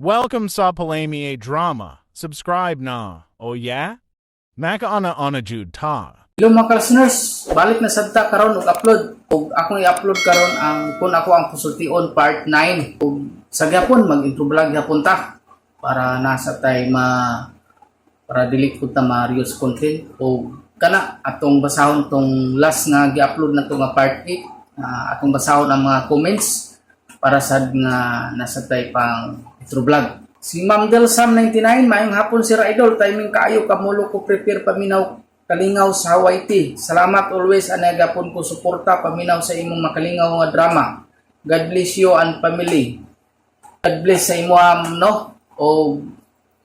Welcome sa Palamie Drama. Subscribe na. Oh yeah? Maka ana jud ta. Hello mga listeners, balik na sabta karon og upload. Og akong i-upload karon ang kun ako ang Pusultion part 9. Og sa gyapon mag-intro vlog gyapon ta para nasa tay para dili pud ta ma-reuse content. Og kana atong basahon tong last nga gi-upload na to nga part 8. Atong basahon ang mga comments para sad nga nasa tay pang intro vlog. Si Ma'am Del Sam 99, mayong hapon Sir Idol, timing kaayo kamulo ko prepare paminaw kalingaw sa Hawaii Tea. Salamat always anagapon ko suporta paminaw sa imong makalingaw nga drama. God bless you and family. God bless sa imo no. O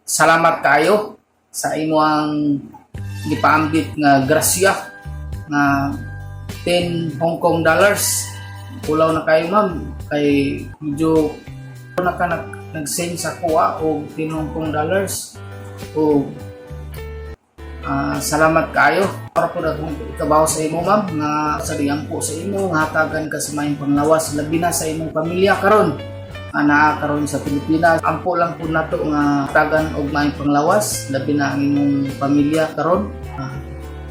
salamat kayo sa imo ang gipaambit nga grasya nga 10 Hong Kong dollars. Kulaw na kayo ma'am kay medyo nag-send sa kuha o 10 Hong Kong dollars o salamat kayo para po na kung ikabaw sa imo ma'am nga sariang po sa imo nga hatagan ka sa mayong panglawas labi na sa imong pamilya karon ana karon sa Pilipinas ampo lang po nato nga hatagan og mayong panglawas labi na ang imong pamilya karon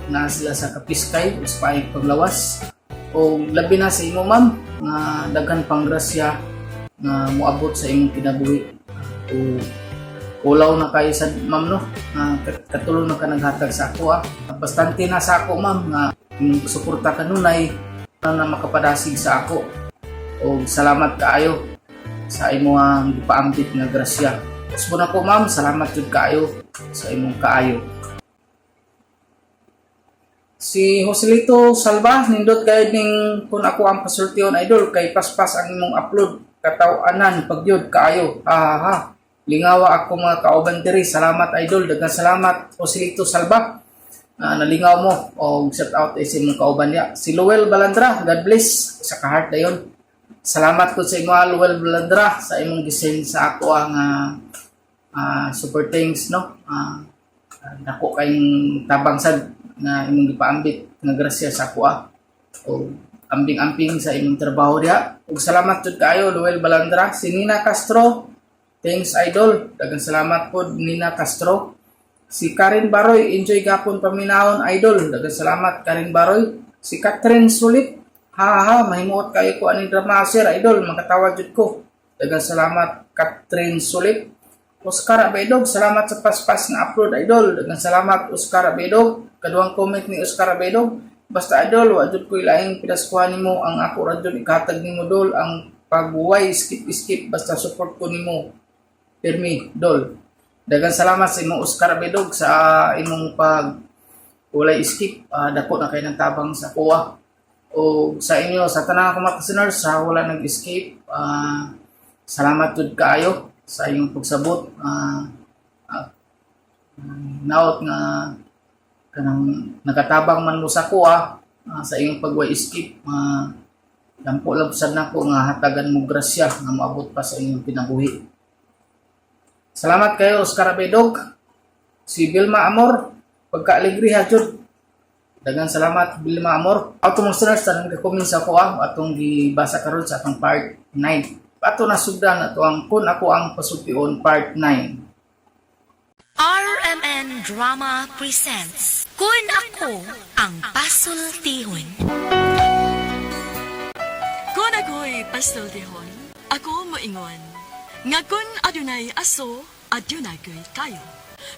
na sila sa kapiskay o sa mayong panglawas o labi na sa imo ma'am nga daghan pang grasya nga moabot sa imong kinabuhi o ulaw na kayo sa ma'am no katulong na ka naghatag sa ako bastante na sa ako ma'am nga suporta ka nunay na makapadasig sa ako o salamat kaayo sa imong gipaambit nga grasya usbo na ko ma'am salamat jud kaayo sa imong kaayo. Si Joselito Salva nindot gayud ning kun ako ang Pusultion Idol kay paspas ang imong upload kataw-anan pagyud kaayo lingawa ako mga kauban diri. Salamat idol, daghang salamat Joselito Salva. Nalingaw mo o shout out sa imong kauban niya. Si Luel Balandra, God bless sa ka-heart dayon. Salamat ko sa imo Luel Balandra sa imong gisend sa ako ang super thanks no. Dako kayong tabang sad nga imong gipaambit nga grasya sa ako o ambing-amping sa imong trabaho diha. Ug salamat jud kaayo Luel Balandra. Si Nina Castro, thanks idol. Daghang salamat po Nina Castro. Si Karen Baroy, enjoy gapon paminahon idol. Daghang salamat Karen Baroy. Si Catherine Sulit, mahimuot kayo ko aning drama sir idol, makatawa jud ko. Daghang salamat Catherine Sulit. Oscar Abedog, salamat sa paspas na upload idol. Daghang salamat Oscar Abedog. Kaduang comment ni Oscar Abedog, basta idol wa jud ko ilaing pinaskuhan nimo ang ako ra jud ikatag nimo dol ang pagbuway skip basta support ko nimo pirmi dol. Daghang salamat sa imong Oscar Abedog sa imong pag walay skip dako na kay nang tabang sa kuha o sa inyo sa tanang mga listeners sa wala nag-escape salamat jud kaayo sa inyong pagsabot naot nga kanang nakatabang man mo sa kuha sa iyong pagway skip dampo lang sad nako nga hatagan mo grasya nga maabot pa sa inyong kinabuhi. Salamat kayo Oscar Abedog. Si Vilma Amor, pagka-alegriha jud. Daghang salamat Vilma Amor. Atong listeners tanang gi-comment sa ako atong gibasa karon sa atong part 9. Ato na sugdan ato ang kun ako ang Pusultion part 9. RMN Drama presents Kun Ako ang Pasultihon. Kun ako'y pasultihon, ako moingon. Nga kun adunay aso, adunay kayo.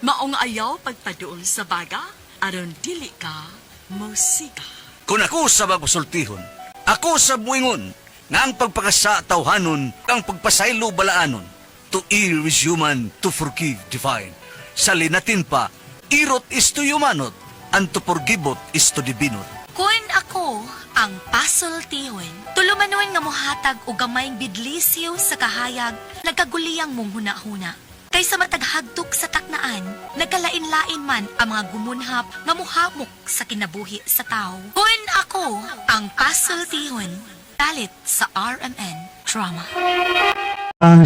Maong ayaw pagpaduol sa baga, aron dili ka musika. Kung ako sa magpasultihon, ako sa buingon, nga ang pagpakasa tawhanon, ang pagpasaylo balaanon. To err is human, to forgive divine. Sa linatin pa, irot is to humanot, and to forgivot is to divinot. Kun ako ang pasultihon, tulumanon nga mohatag og gamayng bidlisiw sa kahayag, nagkaguliyang mong huna-huna. Kaysa mataghagtok sa taknaan, nagkalain-lain man ang mga gumunhap nga muhamok sa kinabuhi sa tao. Kun ako ang pasultihon, talit sa RMN Drama.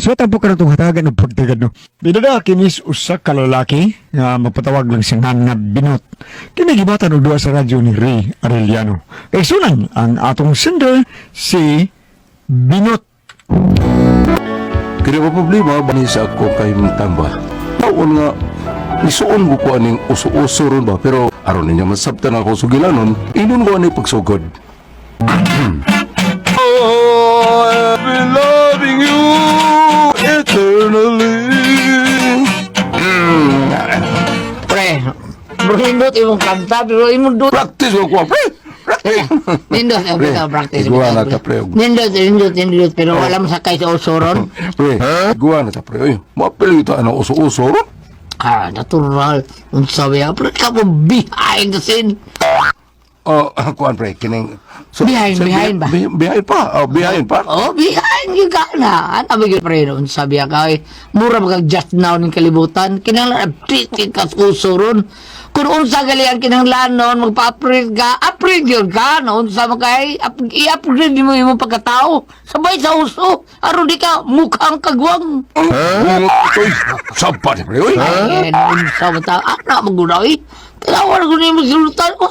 So tapo ka na itong hatagan ng pagtagad no. Binada kinis usak ka lalaki nga mapatawag lang siyang nga binot. Kinigibatan og duwa sa radyo ni Ray Arellano. Kay sunan ang atong sender si Binot. Kaya ba problema ba ni sa ako kay Tamba? Taon nga, isuon ko ko aning uso-uso ron ba? Pero aron niya masabtan ako sugilanon, inon ko aning pagsugod. Oh, I've been loving you eternally. Pre, nindot imong kanta, pero imong dut. Practice ko, pre! Practice! Nindot, practice. Iguan na ta, pre. Nindot, pero wala mo sakay sa usoron. Pre, iguan na ta, pre. Uy, mapili ito ano uso-uso ron? Natural. Ang sabi pre, ka mo behind the scene. Oh, kuan pre, kining... Behind ba? Behind pa, behind pa. Oh, behind yung ka na. Ano ba yung pre, noon sabi ka, mura magag just now ng kalibutan. Kinanglan, update ka sa usoron. Kung unsa gali ang kinanglan noon, magpa-upgrade ka, upgrade yun ka. Noon sa makay, i-upgrade mo yung pagkatao. Sabay sa uso. Aron di ka mukhang kagwang. Uy, sabat pre, uy. Ay, noon sa mata, anak maguna, eh. Kailangan ko na yung masulutan ko.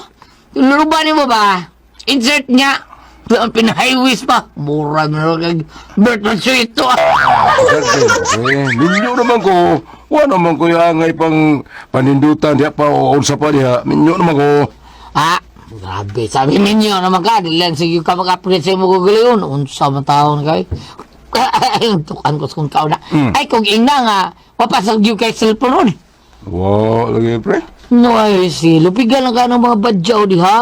Lurubanin mo ba? Insert niya. Pinahighways pa. Mura na kag Bertrand Suito. Minyo naman ko. Wala naman ko yung angay pang panindutan. Diya pa o unsa pa diya. Minyo naman ko. Grabe. Sabi ninyo naman ka. Dilan sige ka mag-upgrade sa mo guguliyon. Unsa man taon kay. Ay, tukan ko sa kung kauna. Ay, kung ina nga, mapasag yung kay cellphone ron. Wow, lagi pre. No, ay, lupigan lang ka ng mga badyaw diha.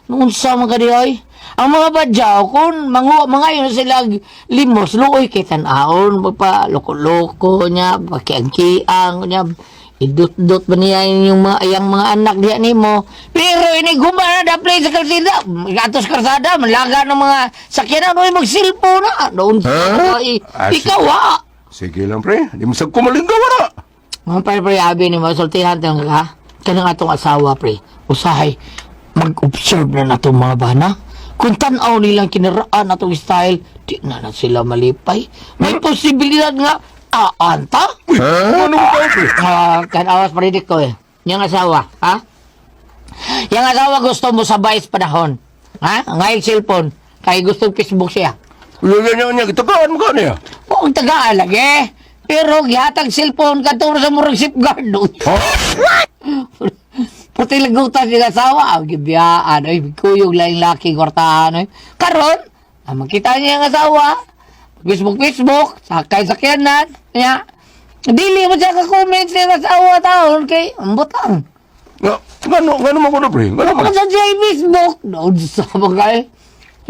Noon sa mga dihay. Ang mga badyaw, kung mga yun sila limos, luoy kay tanaon, magpa loko-loko niya, pakiangkiang niya, idot-dot ba niya yung mga anak diha ni mo. Pero ini gumana na play sa kalsada, gatos kalsada, malaga ng mga sakyanan, no, mag-silpo na. Noon sa ikaw ha. Sige lang pre. Di masag kumalinggaw na. Mga pre, abi ni mo, sultihan tayo ka. Kanang atong asawa, pre. Usahay, mag-observe na natong mga bana. Kung tanaw nilang kinaraan atong style, di na sila malipay. May posibilidad nga, aanta? Ano ba pre? Kanawas paridik ko eh. Yung asawa, ha? Yung asawa gusto mo sa vice panahon. Ha? Ngayon cellphone. Kaya gusto Facebook siya. Lagyan niya, itagaan mo ka niya. Kung tagaan lagi. Pero gihatag cellphone ka to sa murag safeguard doon. Puti lagutan yung asawa. Gibiyaan. Ay, kuyog lang laki kwartahan. Karon, makita niya yung asawa. Facebook. Sakay-sakyanan. Kaya, dili mo siya ka-comment sa asawa taon kay ambutang. Ngano mo ko na pre? Ngano mo? Sa Facebook. Doon sa bagay.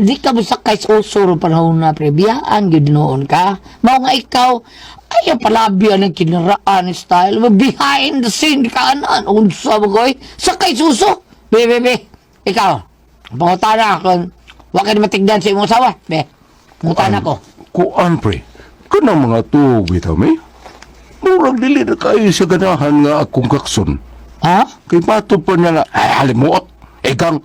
Hindi ka masakay sa usuro panahon na pre. Biyaan, ginoon ka. Mao nga ikaw, ay palabyan ng kinaraan style. Behind the scene ka anan. Unsa mo koy? Sakay suso. Be. Ikaw. Pangutana kung wag ka matigdan sa imong asawa. Be. Pangutana ko. Kuan pre. Kanang mga tuog bitaw may. Murag dili na kayo sa ganahan nga akong kakson. Ha? Kay pato pa niya nga, ay halimuot. Ikang.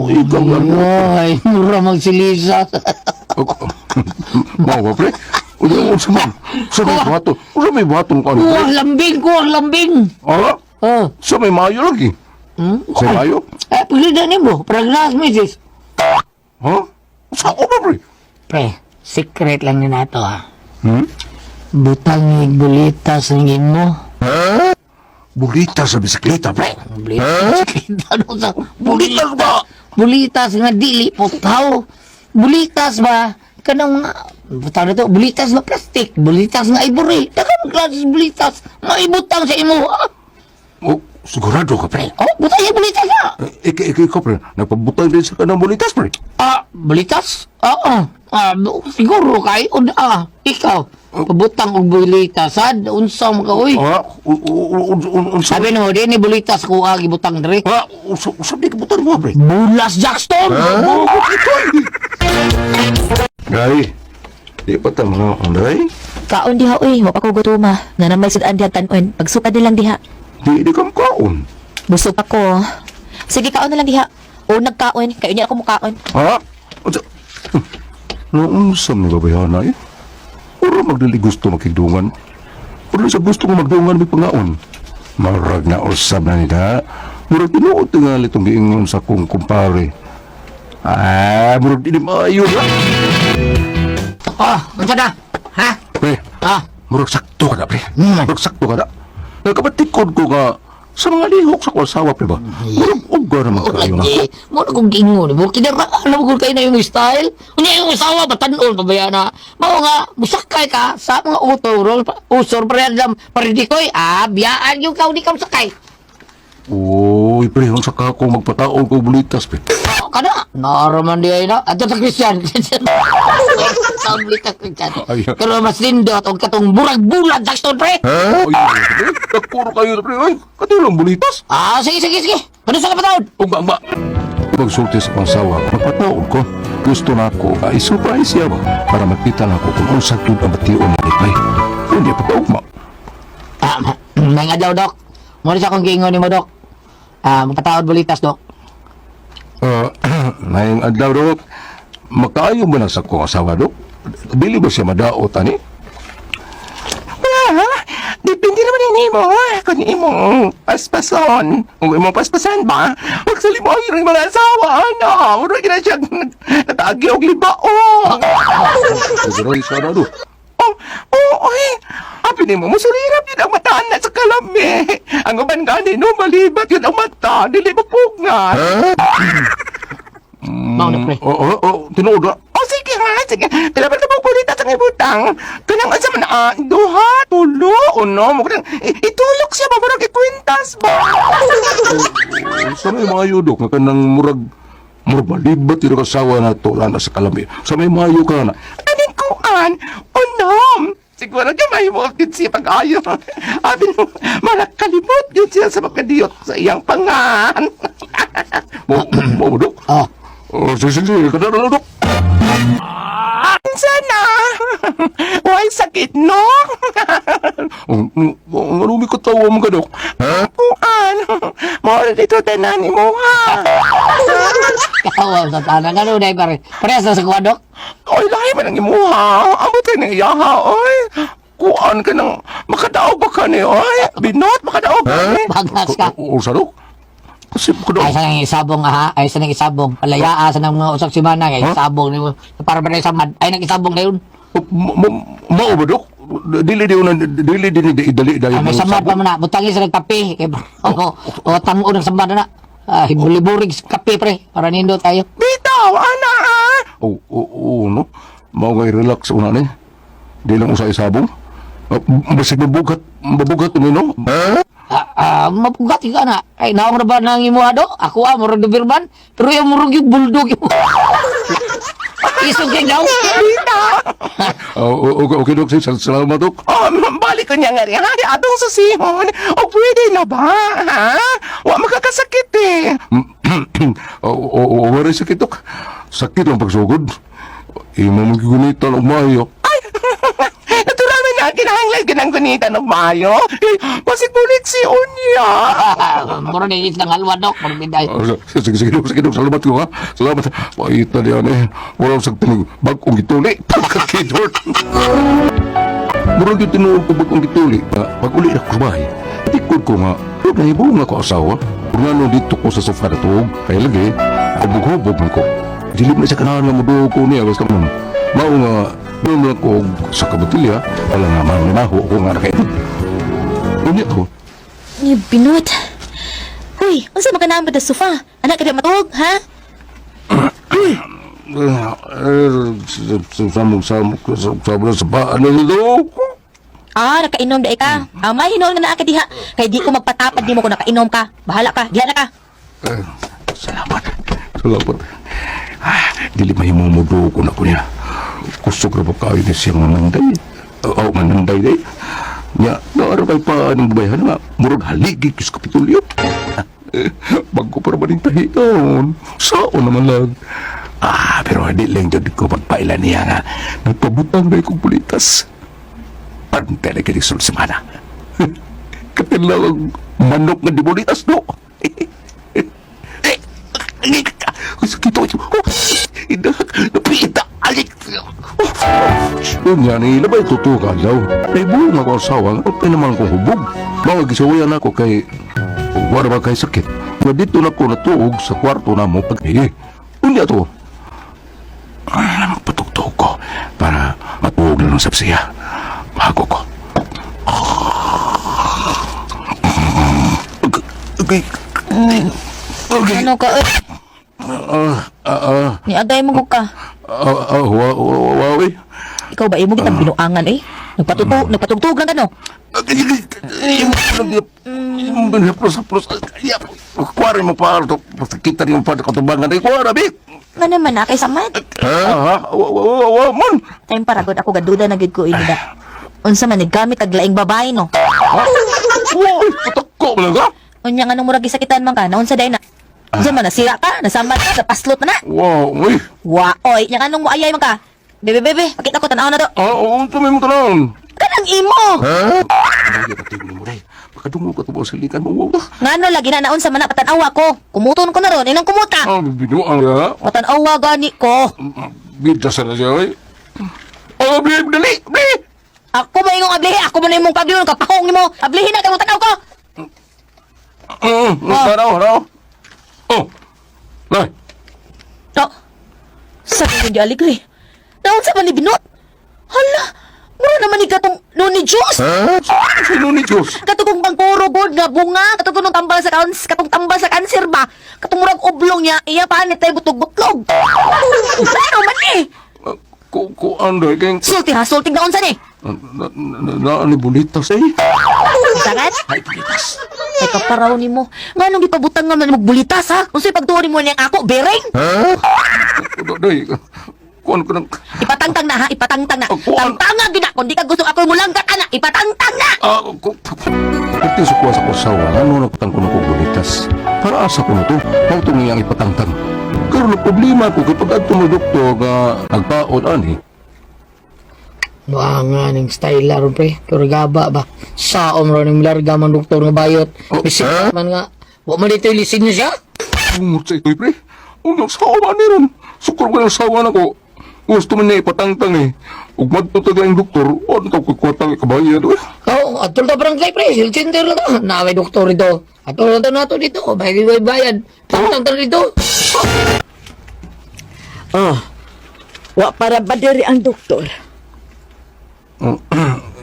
Ikang ano. Ay, mura magsilisa. Mau ba pre? Udah sa man. Sa may bato. Udah may bato ka ano pre? Kuwang lambing. Ah? Sa may mayo lagi. Sa mayo? Pagkita ni mo. Pragnas, misis. Ha? Sa ako ba pre? Pre, secret lang ni nato ha. Hmm? Butang bulitas ng mo. Ha? Bulita sa bisikleta pre. Bulitas ba? Bulitas nga dili putaw. Bulitas ba? Kanang butang na to, bulitas ba plastic? Bulitas nga ivory. Dagan klase bulitas. Maibutang sa imo. Oh, sigurado ka pre. Oh, butang yung bulitas na. Ikaw pre, nagpabutang din sa kanang bulitas pre. Bulitas? Oo. Siguro kay ikaw. Pabutang og bulitas. Unsa mo ka uy? Sabi no, di ni bulitas ko gibutang diri. Usap di kabutang mo pre. Bulas Jackson. Gay, di pa ta mga onday. Kaon diha uy, wa pa ko gutuma. Nga na may sudan diha tanon. Pagsukad nilang diha. Di kam kaon. Busog ako. Sige kaon na lang diha. O nagkaon, kayo niya ako mukaon. Ha? Naungsam ni babayan na eh. Ura magdali gusto makigdungan. Ura sa gusto ko magdungan may pangaon. Marag na usab na nila. Murag tinuot nga litong giingon sa kong kumpare. Murag di maayo na. Unsa na? Ha? Pre, Ah, Murag sakto ka na, pre. Hmm. Murag sakto ka na. Nagkabatikod ko nga sa mga lihok sa kwasawa, pre ba? Murag uga naman kayo na. lagi. Mo na kong gingon. Mo kinaraan mo kayo na yung style. Unya yung asawa batanon pa ba yan na? Mao nga musakay ka sa mga utol usor pa rin paridikoy. Ah, biyaan yung kaw di ka sakay. Uy, pre, ang saka ako magpataon ko bulitas, pre. Oh, kana. Naraman di ay na. Ato sa Christian. Sablit ako dyan. Ayaw. Pero mas lindot o katong burag-bulag sa pre. Ha? Ay, pre, nagpuro kayo na, pre. Ay, katilang bulitas. Ah, sige. Ano sa kapatawad? Ugba. Magsulti sa pangsawa, magpataon ko. Gusto na ako, i-surprise siya ba? Para makita na ako kung ang sakit ang bation na ipay. Hindi pa ugma. Ah, may nga daw, Dok. Muna siya kong giingon ni mo, Dok. Ah, magpatawad bulitas, Dok. Ngayong adlaw, Dok, makaayo ba na sa kong asawa, Dok? Bili ba siya madaot, ani? Depende naman yung imo, kung imong paspason. Kung imong paspasan ba, huwag sa limahay rin mga asawa, ano? Mura na siya natagi og libao. Pagkaroy siya na, Dok. Oy, hapi ni mo, musulirap yun ang mataan na sa kalami. Ang uban gani, no, malibat yun ang mata, dili mapugnat. Mao na, pre. Oo, tinuod na. Sige nga, sige. Kailangan ka magpulita sa ibutang. Kanang asa man, duha, tulo, no? Itulok siya, murag ikwintas ba? Sa may mga yudok, nga kanang murag malibat yun ang asawa na to, na sa kalami. Sa may mga yudok ka na, aning kuan, unom. Siguro ka may mukit siya pag-ayo. Abi mo, malakalimot yun siya sa makadiyot sa iyang pangan. Mo, Dok? Sige, kadara, Dok. Sana! Huwag sakit, no? Ang arumi ko tawa mo ka, Dok. Kuan, mawala dito tanan mo, ha? Kawa sa tanang ano dahil pare. Pares na sa kuwa, Dok. Oy, lahi man ang imuha. Amot ka ng iyaha, oy. Kuan ka ng makadaog ba ka ni, oy. Binot, makadaog ka ni. Bagas ka. Sa Dok? Kasi makadaog. Ay, sa nang isabong, ha? Ay, sa nang isabong. Palaya, sa nang mga usak simana. Ay, isabong. Para ba na samad? Ay, nang isabong na yun. Mao ba, Dok? Dili idali dahil Ay, may samad pa mo na. Butangin sa nagkape. O, tango ng samad na. Hibuli-burig sa kape, pre. Para nindo tayo. Bitaw, ana, Oo, no? Mao nga i-relax una ni. Di lang usay sabong. Basig mabugat ni, no? Mapugat ka na. Ay, naong na ba nang imuhado? Ako murag dubirman. Pero yung murag yung bulldog yung... Isog yung daw. Okay, Dok. Salamat, Dok. Balik ko niya nga rin. Hari, atong susihon. Pwede na ba, ha? Magkakasakit, eh. Wala sakit, Dok. Sakit ang pagsugod. Imo magigunitan og maayo. Ay! Natural man na kinahanglan ka ng gunitan og maayo. Pasigulit si Unya. Murag na yung isang halwa, Dok. Murag binday. Sige, Dok. Salamat ko, ha? Salamat. Paita diyan, eh. Wala sa tinig. Bagong gituli. Pagkakidor. Murag yung tinuod ko bagong gituli. Pag uli ako sa bahay, tikod ko nga, nahibong ako asawa. Nga dito ko sa sofa na tuog. Kaya lagi, hubog-hubog man ko. Dilip na siya kanahan nga mudo ko niya. Basta man, mao nga, doon lang ko sa kabutilya. Wala nga maho ko nga nakaitid. Unya ko. Ni binut. Hoy, unsa makanaan ba da sofa? Anak ka di matog, ha? Sabra sa paan na nito. Nakainom da ka. May hinom na ka diha. Kay di ko magpatapad di mo kung nakainom ka. Bahala ka. Diha na ka. Salamat. Dili mahimumudo ko na ko niya. Kusog na pa kayo niya siya mananday. Mananday day. Nya, naarabay pa ng bayan nga. Murag haligi kis kapitulyo. Bago para ba rin tahiton? Saan naman lang? Pero hindi lang dyan ko magpailan niya nga. Nagpabutang na ikong pulitas. Pantay na kinig sulod semana. Katilang manok nga di bulitas, no? Sakit ito. Napita. Alik. Yun yan, labay tutukan daw. Ay buong ako asawa. Ay naman kong hubog. Mga gisawayan ako kay... Wala ba kay sakit? Nga dito na ko natuog sa kwarto na mo pag... Unya to. Magpatugtog ko para matuog na ng sapsiya. Bago ko. Okay. Okay. Ano ka, eh? Niagay mo ko ka. Wawi. Ikaw ba, imo kitang binuangan, eh? Nagpatugtog lang ka, no? Yung plus. Kuwari mo pa. Kita rin mo pa katubangan. Kuwara, Bik. Nga naman na, kay Samad. Man. Tayong paragod ako gaduda na gid ko inida. Unsa man gamit ag laing babae, no? Patako mo lang ka. Unya nga nung murag gisakitan man ka, naon sa day na? Diyan man nasira ka, nasamad ka, napaslot na na. Wow, uy. Oy, nya nga nung muayay man ka. Bebe, pakita ko tanaw na to. Tumay mo tanong. Kanang imo. Lagi pa tingin mo, Day. Pakadungo ka ito ba sa likan mo, wow. Ngano lagi na naon sa mana patanawa ko. Kumuton ko na ron, inang kumuta. Binuang ya. Patanawa gani ko. Bida sa na siya, eh. Bli, dali, bli. Ako ba ingong ablihi? Ako ba na imong pagliyon? Kapahong mo. Ablihin na, kaya tanaw ko. Taraw. Nay. No. Sa kanya di aligri. Naon sa man ni Binot? Hala, mura naman ni katong nuni juice. Sino ni Diyos? Katong pangpuro god nga bunga, katong nung tambal sa katong tambal sa kanser ba? Katong murag oblong niya, iya pa ni tay butog-butlog. Pero man ni. Andoy, kayong... Sulti ha, sulti na unsa ni. Ni bulitas, eh. Sangat? Ay, bulitas. Ay kaparaw ni mo. Nganong gipabutang nga man mo bulitas ha? Unsay pagtuon mo niyang ako, bereng? Day, kuan ko ng... Ipatangtang na ha, ipatangtang na. Tangtanga gina, kung di ka gusto ako mulanggat ana, ipatangtang na. Pati sa kuha sa kusawa, ano nakutang ko ng bulitas? Para asa ko na to, huwag ito ngayang ipatangtang. Karoon ang problema ko kapag ato mo doktor nga nagpaod, ani. Wah nga ning style ron pre. Pero gaba ba? Saom ron ning larga man doktor nga bayot. Bisig man nga. Wa man dito lisin niya siya. Ungot sa ito'y pre. Unang sawa ni ron. Sukor ko ng sawa na ko. Gusto man niya ipatangtang eh. Ug matutag ang doktor, o ano ko kukwatang ikabayad eh. Oo, atol ta barangay pre. Silchinder lang ta. Naway doktor dito. Atol lang ta nato dito. Bayad. Tangtang ta dito. Wa para badiri ang doktor.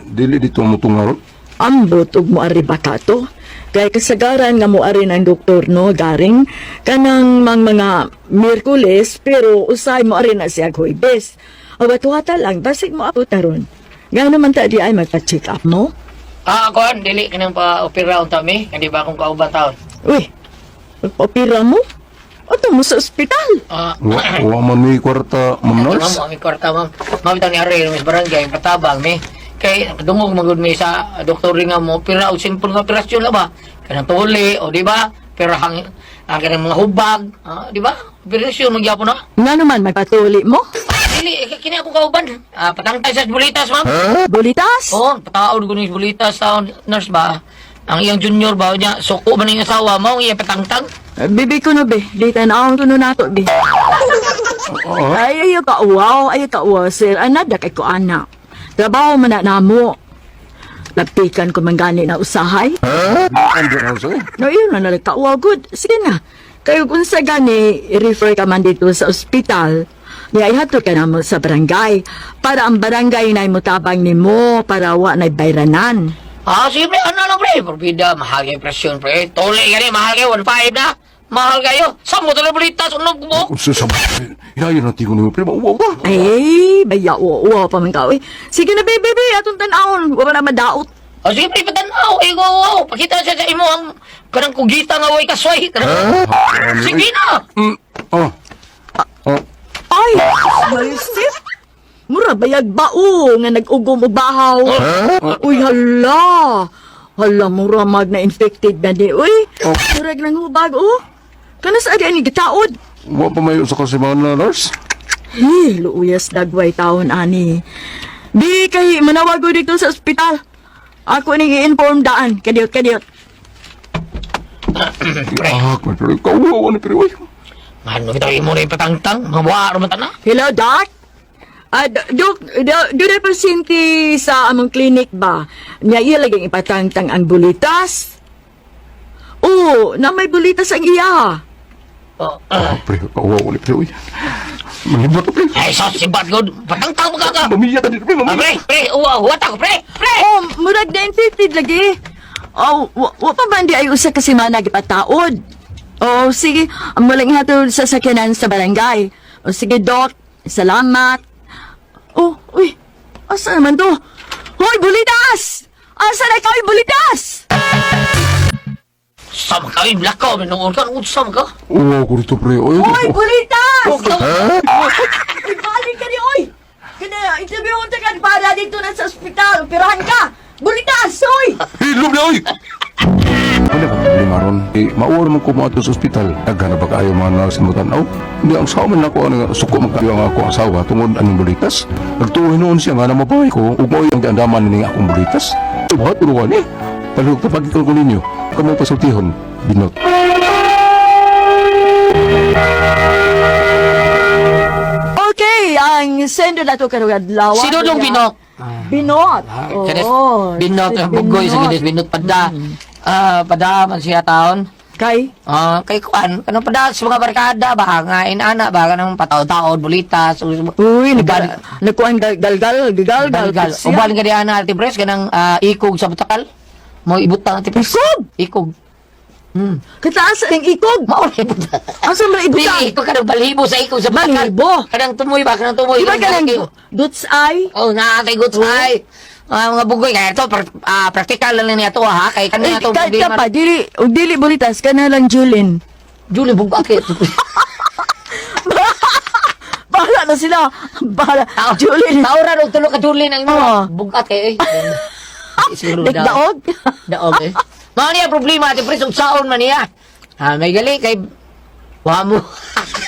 Dili dito mo tungaron. Ambot ug moari bata to. Kay kasagaran nga moari ng doktor no garing kanang mga Miyerkules pero usay moari na siya Huwebes. Awat-wata lang basig mo abot na ron. Nga naman ta di ay magpa-check up mo. Kuan dili kanang pa-opera unta mi. Kadi ba akong kauban taon. Uy, magpa-opera mo? Ato mo sa ospital. Wa man ni kwarta, Ma'am Nurse. Ma'am, ang kwarta ma'am. Ma'am itang ni Ari, mas barangay, patabang mi. Kay dungog magud mi sa doktor ring nga mo opera o simple nga operasyon la ba? Kanang tuli o di ba? Pero ang kanang mga hubag, di ba? Operasyon magyapon na. Nga naman magpatuli mo? Dili kini ako kauban. Patangtay sa bulitas ma'am. Bulitas? Oo, pataod ko ni bulitas sa nurse ba? Ang iyang junior ba niya, suko man yung asawa mo, iya patangtang. Bibi ko no be, di tanawang ko no nato be. Ay, ayo ka uwaw, sir. Anada kay ko anak. Trabaho man na namo. Lapikan ko man gani na usahay. No, yun na nalang kauwaw, good. Sige na. Kayo kung sa gani, i-refer ka man dito sa ospital. Niya ihatod ka na mo sa barangay. Para ang barangay na imutabang ni mo, para wa na bayranan. Sige pre, ano lang pre? Porbida, mahal kayo presyon pre. Tuli ka rin, mahal kayo, 1.5 na. Mahal kayo. Saan mo talaga bulitas? Unog mo? Sasabi, inayon ang tingo ni mo, pre. Mauwaw ka. Ay, baya, uwa pa man ka. Sige na, baby, atong tanawon. Wala na madaot. Sige pre, patanaw. Wow. Pakita siya sa imo ang kanang kugita nga way kasway. Sige na. Ay, marisip. Mura bayag bao nga nag-ugom og bahaw. Uy, hala. Hala, mura mag na infected na di. Uy, murag nang hubag, Kana sa adi ni gitaod. Wa pa mayo sa kasimana, Nurse. Luyas dagway taon ani. Di kay manawag ko dito sa ospital. Ako ning i-inform daan. Kadiot. Pero kauwaw ni pre, uy. Ano kita imo na ipatangtang? Mga buwaro man na. Hello, Doc? Dok, doon ay pasyente sa among klinik ba? Niya iya laging ipatangtang ang bulitas? Oo, na may bulitas ang iya. Pre, kauwaw ni pre, uy. Malibot ko, pre. Ay, sos, sibat ko. Patang-tang mo ka. Mamiya ta dito, pre. Ah, Mamiya. pre, huwat ako, pre. Oh, murag din 50 lagi. Oh, wa pa ba hindi ay usa ka semana gipataod? Oh, sige, muling hatod sa sakyanan sa barangay. Oh, sige, Doc. Salamat. Oh, uy. Asa naman to? Hoy, bulitas! Asa na ikaw, bulitas? Sama ka, black ka. Minungon ka, sama ka. Oo, ko dito, pre. Oy, Hoy, bulitas! Ha? Uy, balik ka ni, oy! Kana, interviewon ta ka para dito na sa ospital. Operahan ka! Bulitas, oy! Hilom na, oy! Ano ba problema ron? Mauwa naman ko mga sa ospital. Naghanap ba kayo mga nasimutan? Hindi, ang sawa man ako, suko magkayo ang ako asawa tungod anong bulitas. Nagtuloy noon siya nga na mabahay ko, ug mo yung andaman ni akong bulitas. Diba, turuan eh. Talog tapagin ko ninyo, kamo pasultihon, binot. Okay, ang sendo na to karong adlaw. Sino dong binot? Binot. Kanis, Oo. binot, si bugoy sa ginis, binot pada. Pada man siya taon. Kay? Kay kuan, kanang pada sa mga barkada ba nga inana ba kanang pataw-taon bulitas. Uy, nagkuhan galgal. Galgal. Uban ka di ana ati pres kanang ikog sa butakal. Mo ibutang ati pres. Ikog. Kataas ang ikog. Mao na ibutang. Asa man ibutang? Ikog kanang balhibo sa ikog sa butakal. Balhibo? Kanang tumoy ba kanang tumoy. Iba ka ng dots eye? Oh, naatay goods ay. Mga bugoy kaya ito practical lang niya to ha kay kanina to Kahit ka pa, dili bulitas ka na lang Julin. Julie bugakit. Bahala na sila. Bahala. Julin. Taura og tulo ka Julie nang Oo. bugat eh. Siguro Daog? Daog eh. Mao niya problema ati pres og saon man niya. May gali kay wa mo.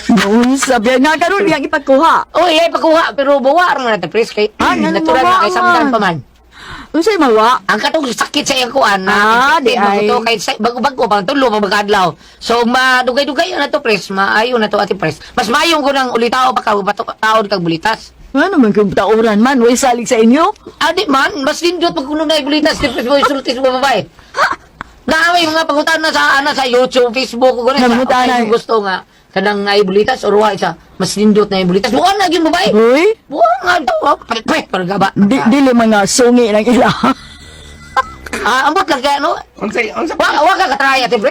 Noon, sabi nga karon yang ipagkuha. Oy, ay pakuha pero bawar man ati pres kay natural na kay samdan pa man. Unsay mawa? Ang katong sakit sa iyang kuan Di ay. to kay bago-bago pang tulo magkadlaw. So madugay-dugay na to pres, maayo na to ati pres. Mas maayong ko nang ulitaw pa ka taon kag bulitas. Ano man kung tauran man, way salig sa inyo? Adi man, mas lindot pag kuno na bulitas ti pres mo isulti sa babae. Naaway mga pangutan na sa YouTube, Facebook ko gani. Nangutan na. Gusto nga kanang ay bulitas or wa isa mas lindot na yung bulitas. Buwan na gyud babae. Uy, Buwan nga daw, pre pargaba. dili mga sungi ng ila. Ambot lang kaya no. Unsay Wa ka katraya ti pre.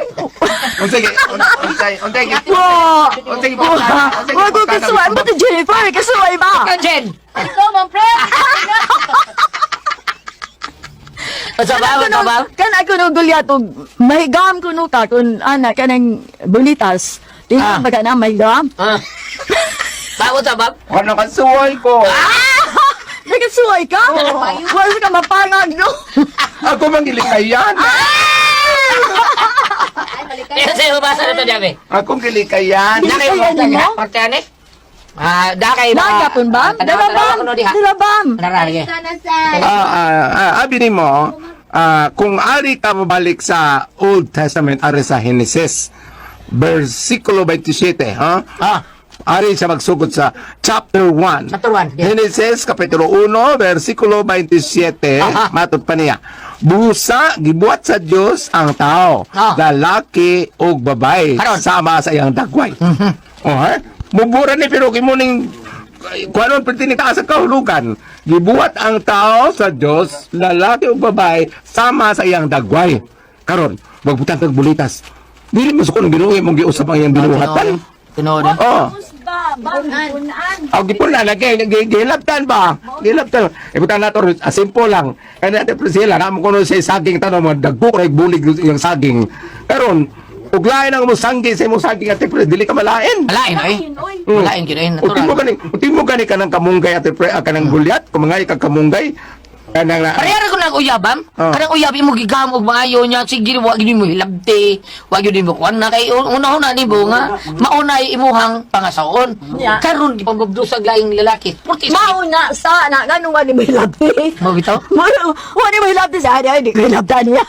unsay Wa ko kasuway mo to Jennifer, kasuway ba? Kanjen. Ito, ma'am, pre. Sabaw. Kan ako no gulyatog mahigam ko no ka kun ana kanang bulitas. Tingnan ba ka na mahigam? Bawot sabab. Ano ka suway ko? Nagasuway ka? Wala ka mapangag no. Ako mangilikayan. Kasi mabasa na to diabe. Akong gilikayan. Gilikayan mo? Partene. Dakay ba? Nagapon ba? Dalabam. Dalabam. Nararige. Abi ni mo, kung ari ka mabalik sa Old Testament, ari sa Genesis, versikulo 27, ha? Ari siya magsugod sa chapter 1. Chapter 1, yes. Genesis, kapitulo 1, versikulo 27, matod pa niya. Busa, gibuhat sa Diyos ang tao, lalaki o babae, Karon. sama sa iyang dagway. Mubura ni pero kimuning kung anong pertinita sa kahulugan. Gibuhat ang tao sa Diyos, lalaki o babae, sama sa iyang dagway. Karon, magbutang kag bulitas. Dili mo sa kunong binuhi mong giusap ang iyang binuhatan. Tinood. Oh. Gipunan na gilabtan ba? Gilabtan. Ibutan nato simple lang. Kaya natin sila na mo kuno sa saging tanong mo dagko kay bulig yung saging. Karon uglain ang mo sanggi sa mo saging at dili ka malain. Malain ay. Malain gid ay natural. Uti mo gani kanang kamunggay at kanang gulyat, kumangay kag kamunggay. Kanang Parehara ko nang uyabam. Kanang uyabi mo gigam og maayo niya sige wa gid mo hilabti. Wa gid mo kuan na kay una-una ni mo nga maunay imuhang pangasaon. Karon gipambubdusag laing lalaki. Purti Mauna sa na ganun wali mo hilabti. mo bitaw. Wali mo hilabti sa ada hindi ko hilabtan niya.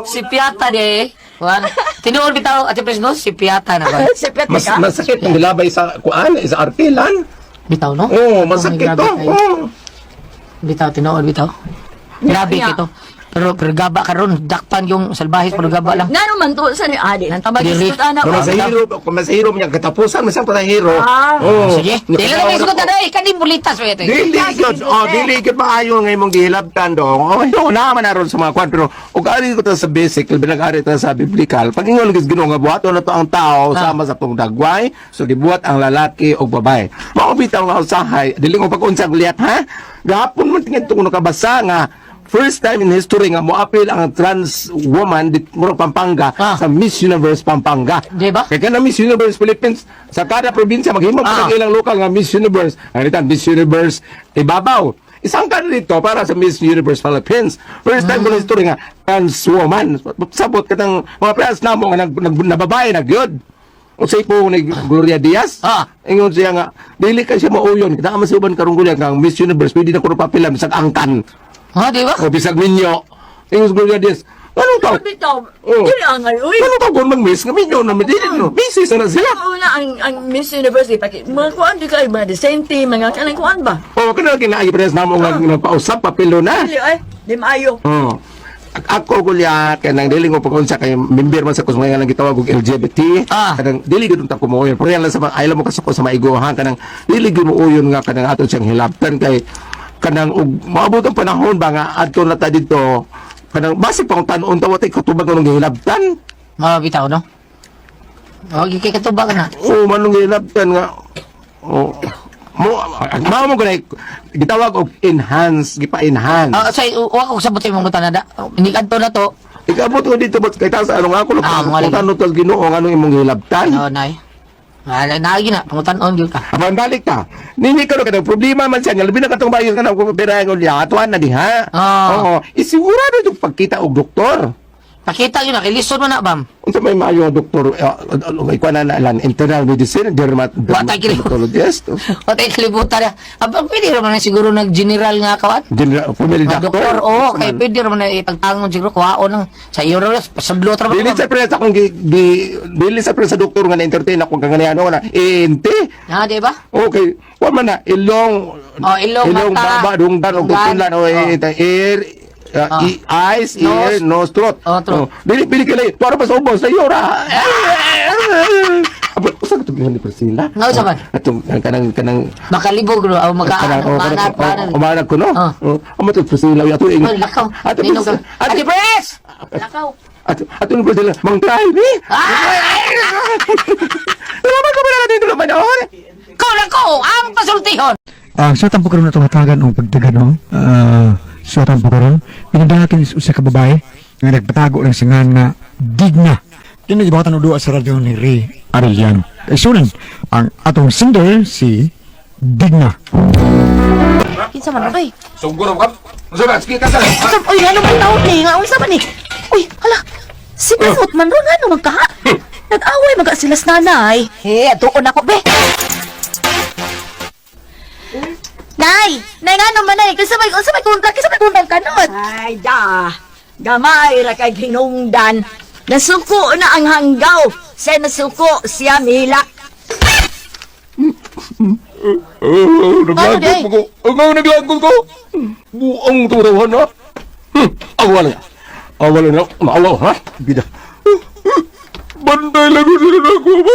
Si Piata de. Wan. Tinuod bitaw ati presno si Piata na ba? Sipet mas ka. masakit ang gilabay sa kuan sa artilan. Bitaw no? Oh, masakit to. Oh. Bitaw tinuod bitaw. Grabe kito. Pero gaba karon dakpan yung salbahis pero gaba lang. Nga naman to sa ni Adi. Nang tabag Dili. isot ana. Kung masahiro niya, katapusan, masang patahiro. Sige. Dili lang isugot na dai kani bulitas wa ito. Dili gyud, dili gyud maayo nga imong gihilabtan dong. Yo naman aron sa mga kwan pero ug ari ko ta sa basic, binag-ari ta sa biblical. Pag ingon gid Ginoo nga buhaton na to ang tao sama sa tong dagway, so gibuhat ang lalaki ug babae. Mao bitaw nga usahay, dili mo pag-unsa guliyat ha. Gahapon man tingad tong nakabasa nga first time in history nga moapil ang trans woman dit murag Pampanga sa Miss Universe Pampanga. Di ba? Kaya na Miss Universe Philippines sa kada probinsya maghimo pa ilang lokal nga Miss Universe. Ang Miss Universe Ibabaw. Isang kan dito para sa Miss Universe Philippines. First time ko na history nga trans woman. Sabot katang mga prayas namo nga nababae na gyud. O say po ni Gloria Diaz. Ingon siya nga dili ka siya mauyon. Kita masuban karong gulya nga Miss Universe pwede na ko papila bisag angkan. Di ba? O bisag minyo. Ingon Gloria Diaz. Anong tao? Bitaw. Dili angay uy. Anong tao kung mag-miss nga minyo na medili no? Busy na sila. Una ang Miss University paki mga kuan di kay ba the same team mga kanang kuan ba? O kana kinaagi press namo nga nagpausap papilo na. Dili ay di maayo. Ako gulya kanang dili ko pag-unsa kay member man sa kusmo nga lang gitawag og LGBT. Kanang dili gid ta kumuoyon. Pero yan lang sa ay mo kasuko sa maiguhan kanang dili gid mo uyon nga kanang aton siyang hilabtan kay kanang ug maabot ang panahon ba nga adto na ta dito kanang base pang tanon tawa tay katubag ng gihilabtan. Bitaw no. Kay katubag na. Manong gihilabtan nga. Mo ganay gitawag og enhance, gipa-enhance. Wa ko sabot imong butan na da. Hindi kadto na to. Ikabot ko dito but kay taas anong ako malagi. tanong tol Ginoo ang anong imong gihilabtan. Nay. Nagi na, pangutan-on yun ka. Abang balik ka. Nini ka rin problema man siya. Labi na katong bayan ka na kung pera yung atuan na diha. Oo. Isigurado yung pagkita og doktor. Pakita yun na, kilisod mo na, bam. Unsa may maayo nga doktor, ikuha na naalan, internal medicine, dermatologist. Watay kalibutan na. Abang pwede naman na siguro nag-general nga kawan. Family doctor. Doktor, oo. Kaya pwede naman na ipagtangon siguro, kuwao ng sa iyo rin, pasadlo trabaho. Dili sa presa kung dili sa presa doktor nga na-entertain ako kang ganyan na, ente. Di ba? Okay. Wa man na, ilong, mata, baba, dunggan, o tutulan, o ear, eyes, ear, nose, throat. Throat. Dili kilay. Para pa sa ubos, sa iyo ra. Aba, usa ka tubihan ni Priscilla? Nga usapan? Atong kanang makalibog no, o manat. Umanag ko no. Amo to Priscilla, ato ing. Lakaw. Ato Ate Pres! Lakaw. Ato ni Priscilla, mang try ni. Naman ko ba dito naman on? Kau ang pasultihon. So tampo karon na itong hatagan o pagdagan, no? So tampo karon, pinadahakin usa ka babae nga nagpatago ng singan nga digna. Kini gibawatan og duwa sa radyo ni Ray Arellano. Sunan ang atong singer si Digna. Kinsa man bay? Suguro ka. Sige ka sa. Uy, ano man tawag ni? Nga, unsa man ni? Uy, hala. Sinasot man ron, ano man ka? Nag-away mga silas nanay. Tuon ako, be. Nay, nga naman nay. Kinsa may kuntal ka nun? Ay da. Gamay ra kay hinungdan. Nasuko na ang hanggaw. Sa nasuko siya milak. Day? Naglagol ko. Buang turawan na. Awala na. Maawa ha. Bida. Banday lago sila na ako mo.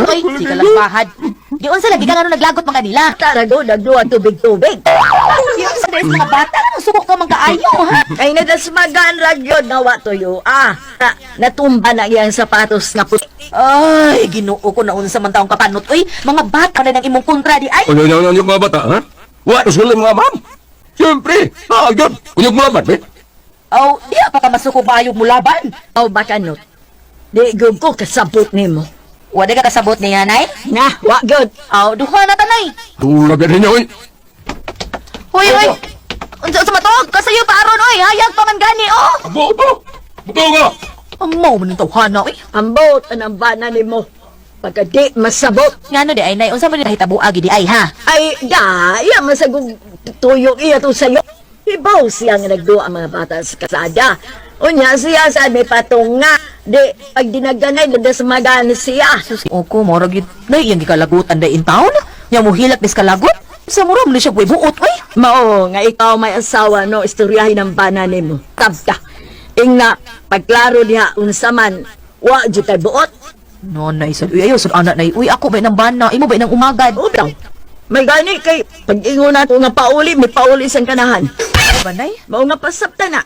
Uy, di ka lang bahad. Di unsa lagi ka nga naglagot mga nila. Tarago, nagduwa tubig-tubig. Yung sa des mga bata, suko ka mga kaayo, ha? Ay nadasmagaan ragyod na watoyo. Natumba na iyang sapatos nga puti. Ay, ginoo ko na unsa man taong kapanot. Uy, mga bata na ng imong kontra di ay. Ano yung mga bata, ha? Wala sila mga ma'am. Siyempre, yun. Unyog mo laban, be. Oh, di pa ka masuko bayog mo laban. O baka not. Di gud ko kasabot nimo. Wala ka kasabot niya, nay? Na, wa gud. Oh, duha na tanay. Tulad na ninyo, eh. Uy. Unsa matog? Kasayo pa aron, oy. Hayag pa man gani, oh. Buto nga. Amo man tawhana, oy. Ambot ang bana nimo. Pagka di masabot. Ngano di ay nay, unsa man nahitabo agi di ay, ha? Ay, iya masagog tuyok iya to sayo. Ibaw siya nga nagduwa ang mga bata sa kasada. Unya siya sa may patunga. Di, pag dinaganay, nadasmagan siya. Oko, mora gid nay iyang gikalagutan da in town. Nya mo hilak dis kalagot. Sa mura mo siya buot, oy. Mao nga ikaw may asawa no istoryahin ang bana nimo. Tabta. Ingna pagklaro diha unsa man wa jud kay buot. No, nay, sad. Uy, ayo, sad, anak, nay. Uy, ako ba nang bana? Imo ba nang umagad? Ubang. May gani kay pag-ingon nato nga pauli, may pauli sang kanahan. Ano ba, nay? Mao nga pasabta na.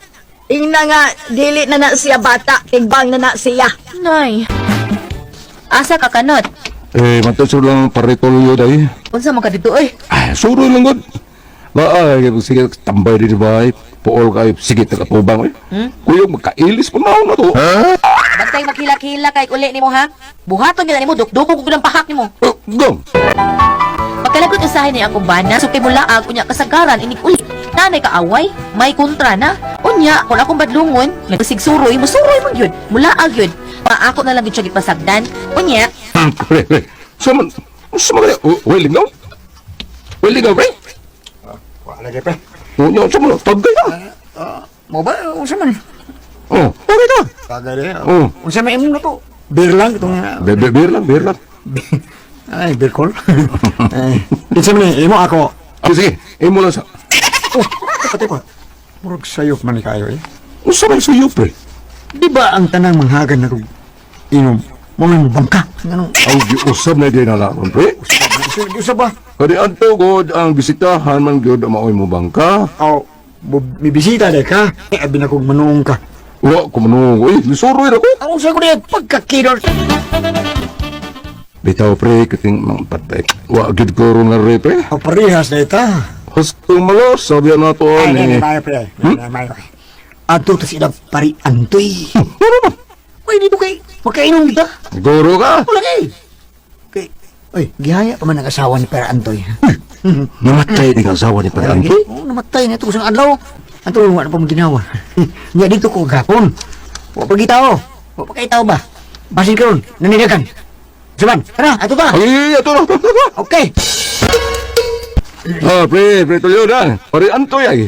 Ingna nga dili na siya bata, tigbang na siya. Nay. Asa ka kanot? Matod sa lang paritolyo dahi. Unsa man ka dito, oy? Suro lang god. Sige, tambay din ba? Pool kayo, sige, tagatubang Kuya, magkailis pa na to. Bantay makila-kila kay uli nimo ha. Buhaton gyud nimo dukdukog ko ng pahak nimo. Gong! Pagkalagod usahay ni akong bana, so kay mulaag unya kasagaran inig uli. Nanay ka away, may kontra na. Unya, kung akong badlungon, nagsigsuroy, musuroy mo gyud. Mulaag gyud. Pa ako na lang gyud siya gipasagdan. Unya, Pre. Sama kaya, ligaw? Ligaw, pre? Wala lagi, pre. Sama tagay na. Mo ba? Unsa man? Oh, Okay to. Tagay rin. oh. Unsa may imong na to? Beer lang itong... Beer lang. Ay, beer call. Ay, kinsa man ni, imo ako. Sige, mo lang sa... Pati ko. Murag sayop man ni kayo eh. Unsa man sa'yo, pre? Di ba ang tanang manghagan na kung inom? Mo may bangka. Ganun. Ang giusab na din alam, pre. Usa ba? Kadi adto god ang bisitahan man gyud maoy mo bangka. Aw, may bisita de ka. Abi na kong manung ka. Wa ko manung, lisuroy ra ko. Ako sa ko niya pagkakidor. Bitaw pre, kating mga patay. Wa gid ko ron nga re, pre. Aw, parehas na ita. Hustong malos, sabi na to Ay, ni. may pre. May. Ato to sila pari antoy. Uy, dito kay. Pagkainom kita. Goro ka. Wala kay. Kay. Uy, gihaya pa man ang asawa ni Pera Antoy. Namatay din ang asawa ni Pare Antoy. Oo, namatay na ito sa adlaw. Ang tulungan pa mong ginawa. Nga dito ko gapon. Wa pa gitao. Wa pa kaitaw ba? Basin ka ron, naninigagan. Saban, tara, ato ba? Ay, ato na. Okay. Pre, tuloy na. Pare Antoy ay.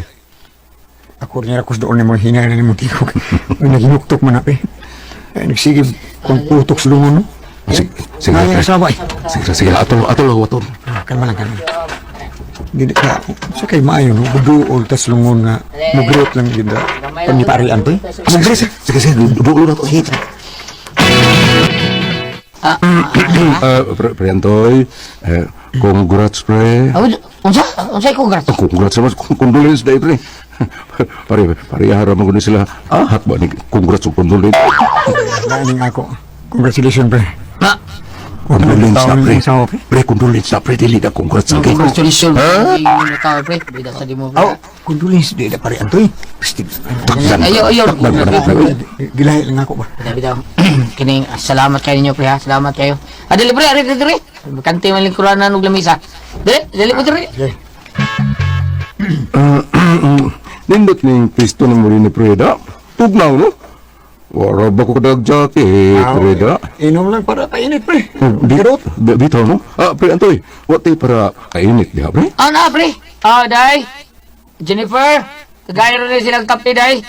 Ako rin ako doon na mga hinay na ni mong tikok. Naginuktok man na, nagsigib kung putok sa lungon, no? Sige, Nga yung asawa, Sige, ato. Kalma lang. Hindi ka, sa kay maayo, no? Buduol, tas lungon nga, mugrot lang yun na. Panipari Antoy. Sige, dulo na to. Pre Antoy, congrats, pre. Unsay congrats? Congrats naman, condolence dahil, pre. Pare harap mo sila. Hat ba ni congrats o condolence? Naaning ako. Congratulations, pre. Na, Condolence na, pre. Asawa, pre. Pre, condolence na, pre. Dili na congrats na. congratulations. Hindi mo na tao, pre. Bida sa di mo. Oh, condolence di na pare Antoy. Pasti. Ayaw. Gilahi lang ako ba? Bida. Kining salamat kayo ninyo, pre ha. Salamat kayo. Dali, pre. Ari. Kanti man lingkuran na nung lamisa. Dali po, pre. Nindot ning pisto ng muli ni Preda. Tugnaw, no? Wara ba ko kadag jacket, Preda? Inom lang para painit, pre. Bitaw, no? Pre Antoy, what tay para kainit diha, pre? Na, pre. Day. Jennifer. Kagaya rin silang kape, day.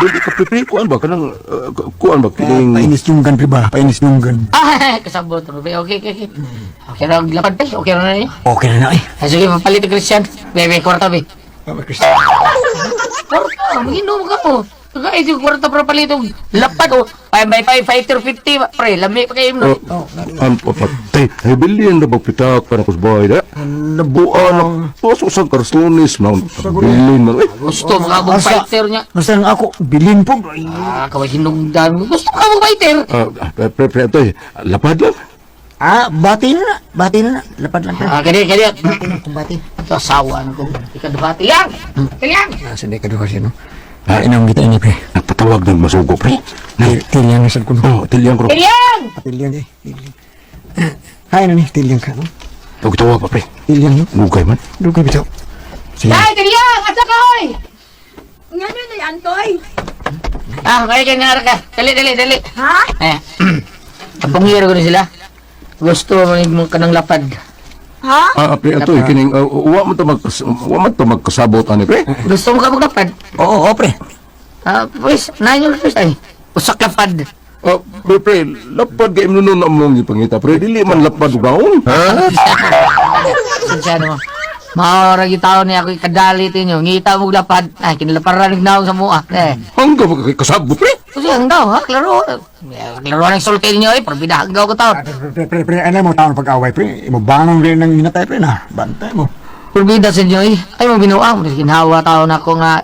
Dili ka pre, kuan ba? Kanang, kuan ba? Kining... Painis nunggan, pre ba? Painis nunggan. Kasabot, pre. Okay. Okay na, lapad, pre. Okay na niyo. Okay na na, eh. Sige, papalit ang Christian. Bebe, kwarta, be. Kwarta, mag-inom ka mo. Kagaya yung kwarta para palitong lapad, o. May 5 to 50, pre. Lami pa kayo mo. Ang papatay. Ay, bilhin na magpitak para ko sa bahay, da? Nabuan ang... Puso sa karsonis, na. Bilhin na, eh. Gusto mga abong fighter niya. Basta lang ako, bilin po. Kaway hinugdan mo. Gusto ka abong fighter. Pre Antoy, lapad lang. Bati na. Lapad lang, pre. Kaya. Bati na, kumbati. Ito, asawa na ko. Ikadubati. Tilyang! Sandi ka doon kasi, no? Inang kita ini, pre. Nagpatawag ng masugo, pre. Tilyang nasad ko, no? Tilyang ko. Tilyang! Tilyang, eh. Hay na ni, tilyang ka, no? Tawag pa, pre. Tilyang, no? Lugay man. Lugay bitaw. Sige. Day, Tilyang! At sakoy! Nga nyo na Antoy. Kaya ka nga ka. Dali. Ha? Abang hiro ko na sila. Gusto mo ka ng lapad. Ha? Pre Antoy, kining... Wa man to magkasabot, ani, pre. Gusto mo ka maglapad? Oo, pre. Pues, nanyo na ay. Usak lapad. Pre, lapad kayo nun na mong ipangita, pre. Dili man lapad gaon. Sinsya mo. Maura gitaw ni ako ikadalit inyo. Ngita mo lapad. Ay, kinalaparan naong sa mua. Hanggang magkakasabot, pre. Kasi hanggaw, ha? Klaro. Klaro ng sulti ninyo, Parbida hanggaw ko taon. Pre, ano mo taon pag-away, pre? Imabangon rin ng hinatay, pre, na. Bantay mo. Parbida sa inyo, Ay, mo binuang. Ginhawa taon ako nga.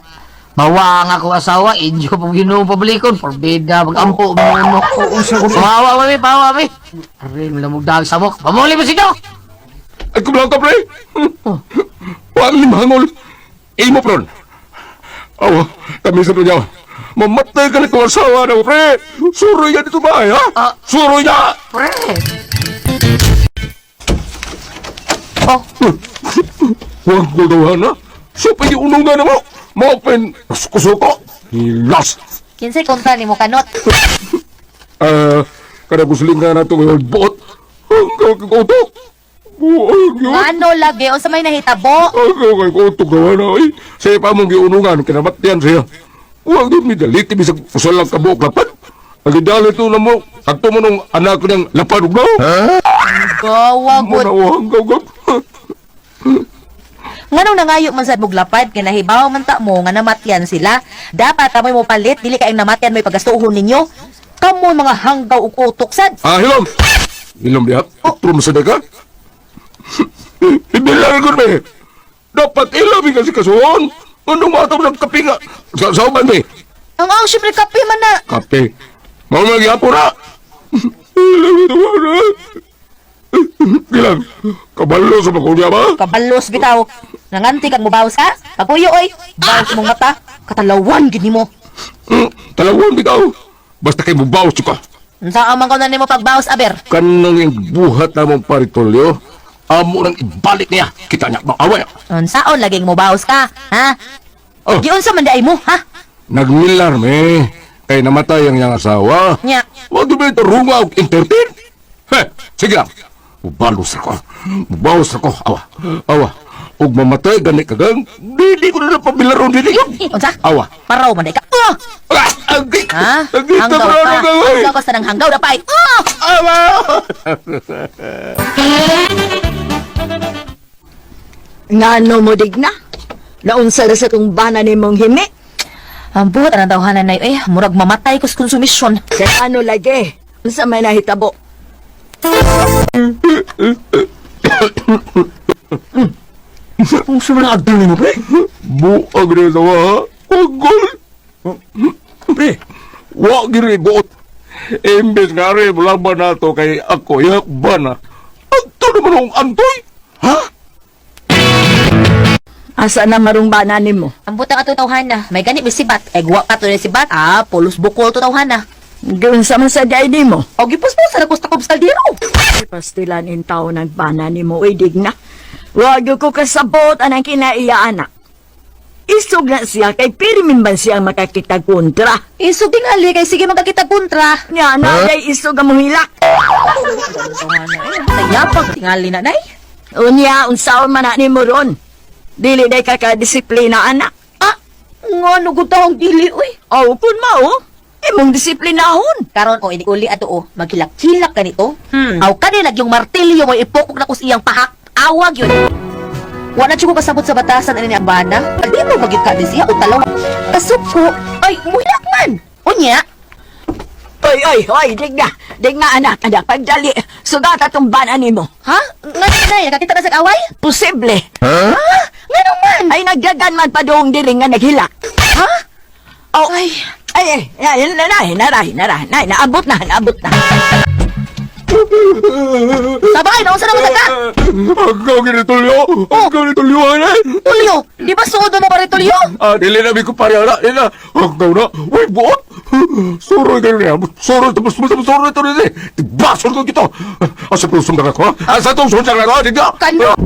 Mawang ako asawa. Inyo po ginuong publikon. Parbida, mag-ampo. Pahawa, mami, pahawa, mami. Aray, malamog dahil sa mok. Pamuli mo sinyo! Ay, kumlang ka, pre. Huwag limangol. Imo, pre. Awa, kami sa niya. Mamatay ka na itong asawa na, pre. Suroy ka dito ba, ha? Suroy na! Pre! Huwag ko daw, na. Siya pa yung unong na mo. Maupin, kusuko. Hilas. Kinsay kontra ni mo kanot. Kada gusuling ka na ito ngayon, bot. Hanggang kikutok. Buang yun. Ano lagi o sa may nahitabo? Hanggang kikutok na na, ay. Siya pa mong giunungan, kinamatyan siya. Huwag din may daliti, bisag pusalang kabuok lapad. Nagidali ito na mo, sakto mo nung anak ko niyang lapad mo. Gawa Muna gud. hanggang Nganong nangayo man sa buglapad kay nahibaw man ta mo nga namatyan sila. Dapat amoy mo palit dili kay namatyan may pagastuhon ninyo. Kamo mga hanggaw ug utok sad. Hilom! Hilom diha, trum sa daga. Ibilang ko me. Dapat ilabi kasi kasuhon. Anong matang ng kape nga? Sa uban me. Ang syempre kape man na. Kape. Mau magyapon na. Ilabi naman na. Bilang, kabalo sa makunya ba? Kabalos bitaw. Nanganti kag mobaws ka? Papuyo oy. Bawas mong mata. Katalawan gid nimo. Talawon bitaw. Basta kay mubaw ka. Unsa man ko na nimo pagbawas aber? Kanang yung buhat na mong paritolyo, amo nang ibalik niya. Kita niya, makaway. Unsaon laging mobawas ka? Ha? Oh. Giunsa man day mo, ha? Nagmilar me. Kay namatay ang iyang asawa. Nya. Wag ba ito runga o entertain? Sige lang. Mubalos ako. Mubawas ako. Awa. Ug mamatay gani kagang. Dili ko na pabilaron dili. Unsa? Awa. Paraw man day ka. Agay. Ha? Agay Hanggaw ka ka. pa. Hanggaw ka sa nang hanggaw na pay. Awa. Ngano mo digna? Naunsa ra sa kong bana ni mong himi? Ang buhat ang tawhanan na murag mamatay ko sa konsumisyon. Kaya ano lagi? Unsa may nahitabo? Kung saan na agdang mo, pre? Buag rin sa wa. Agol. Pre, Wag gini buot. Imbes nga rin, laban na to kay ako, yakba na. Agto naman ang antoy. Ha? Asa na marong bana ni mo? Ang butang ato tawhana, may ganit may sibat. Egwa ka to ni sibat. Pulos bukol to tawhana. Gawin sa man sa di mo? O gipus-pus sa nagkusta ko sa diro. Pastilan in tao ng bana ni mo, digna. Wag ko kasabot anang kinaiya anak. Isog na siya kay pirimin ba siya makakita kontra? Isog tingali kay sige magkakita kontra. Nga na kay isog ang mahilak. Sayapag tingali na nay. Unya, unsaon man na ni mo ron. Dili day kakadisiplina anak. Nga nugod tawang dili uy. O, kun mao, imong disiplinahon. Karon o ini uli ato magkilak-kilak kanito. Aw kani yung martilyo mo ipokok na ko sa iyang pahak. Awag yun. Wala siya ko kasabot sa batasan ani ang bana. Di mo magit ka di siya o talaw. Kasuko ay mulak man. Unya. Oy, digna anak, pagdali, sugat atong bana ni mo. Ha? Nga nay nakakita na sa away? Posible. Ha? Nga naman. Ay nagdagan man pa doong diri nga naghilak. Ha? Oh, ay, naabot na. Sabay na unsa na mo ka? Hanggang ginitulyo. Hanggang ginitulyo na. Tulyo, di ba suod mo pa rin tulyo? Dili na ko pare na. Hanggang na. Uy, buot. Suroy ka rin. Suroy, tapos suroy ito rin. Basol ko kito. Asa itong sundang ako, ha? Asa itong sundang ako, ha? Kano?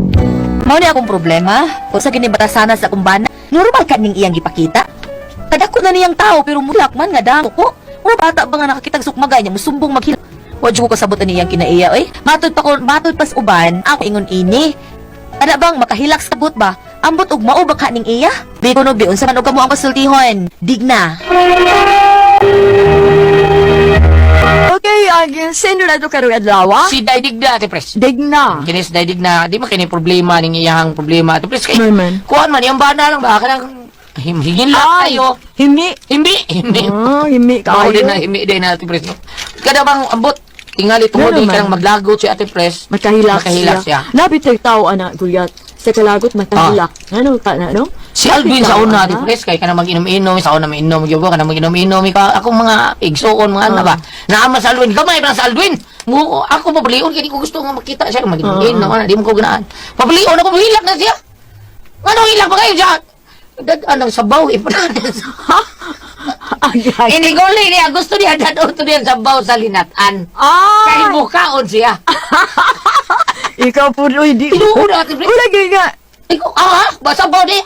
Mao ni akong problema. Kung sa ginibatasanan sa akong bana, normal ka ning iyang gipakita. Kadako na niyang tao, pero mulak man nga dako ko. Mura bata ba nga nakakitag sukmagay niya, musumbong maghilak. Wadyo ko kasabot na niyang kinaiya, Matod pa sa uban, ako ingon ini. Kada bang makahilak sa but ba? Ambot ug mao ba ka ning iya? Di ko no biun sa man og kamo ang pasultihon. Digna. Okay, ang sino na ito karong adlaw? Si Daydigna, Ate Pres. Digna. Kinis Daydigna, di man kini problema ning iyang problema. Ate Pres, kay Man. kuan man yung bana lang ba kanang hingin lang Ay, tayo. himi. Himbi. Himi Mao din na kayo. himbi din na Ate Pres. No? Kada bang ambot tingali tungod Ano di man? kanang maglagot si Ate Pres. Makahilak Makahilak siya. Labit ay tao, anak, gulyat. Sa kalagot, makahilak. Ano ka na, no? Si Alvin sa una, Ate Ana? Pres, kay kanang mag-inom-inom, sa una mainom, gyud ko kanang mag-inom-inom, akong mga igsoon, mga ano ba. Naama sa Alvin, gamay pa sa Alvin. Ako papalion, kaya di ko gusto nga makita siya, mag-inom-inom, di mo ko ganaan. Papalion ako, hilak na siya. Ano hilak ba kayo siya? Anong sabaw, ipananan sa... Agay. Iniguli niya, gusto niya dadoto niya sabaw sa linatan. Ay! Kay mukhaon siya. Ikaw po, uy, di. Tinuod na, Ate Pres. Wala nga. Ikaw, basta baw di.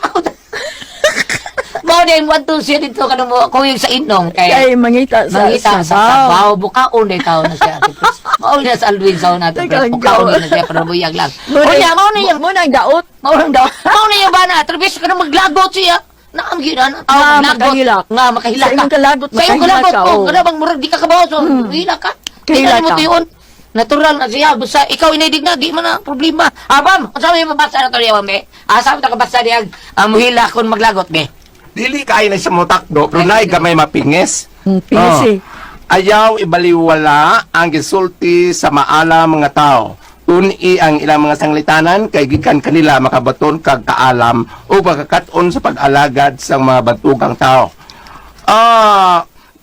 Baw di, wanto siya dito, kanang mo, kung yung sa inong, Kay mangita sa Mangita sa sabaw, bukaon na ikaw na siya, Ate Pres. Maul na sa Alvin sa una, Ate Pres. Bukaon na siya, para buyag lang. Unya, mauna yung, Muna ang daot. mauna yung bana, Ate Pres, ka na maglagot siya. Naam gina na. Makahilak. Nga, makahilak Sa ka. imong kalagot, Sa imong makahilak kalagot, ka, oh. oh. Kada bang murag, di ka kabawas, oh. Hilak ka. Kahilak Kahilak mo ka. yun. Natural na siya. Basta ikaw inaidig na, di man na problema. Abam, ang sabi mo mabasa na to niya, be? Sabi na kabasa niya, muhilak kung maglagot, be? Dili kay na siya motakdo, pero naay gamay mapingis. Pinisi. Ayaw ibaliwala ang gisulti sa maalam mga tao. Tuni ang ilang mga sanglitanan kay gikan kanila makabaton kag kaalam o pagkakaton sa pag-alagad sa mga batugang tao.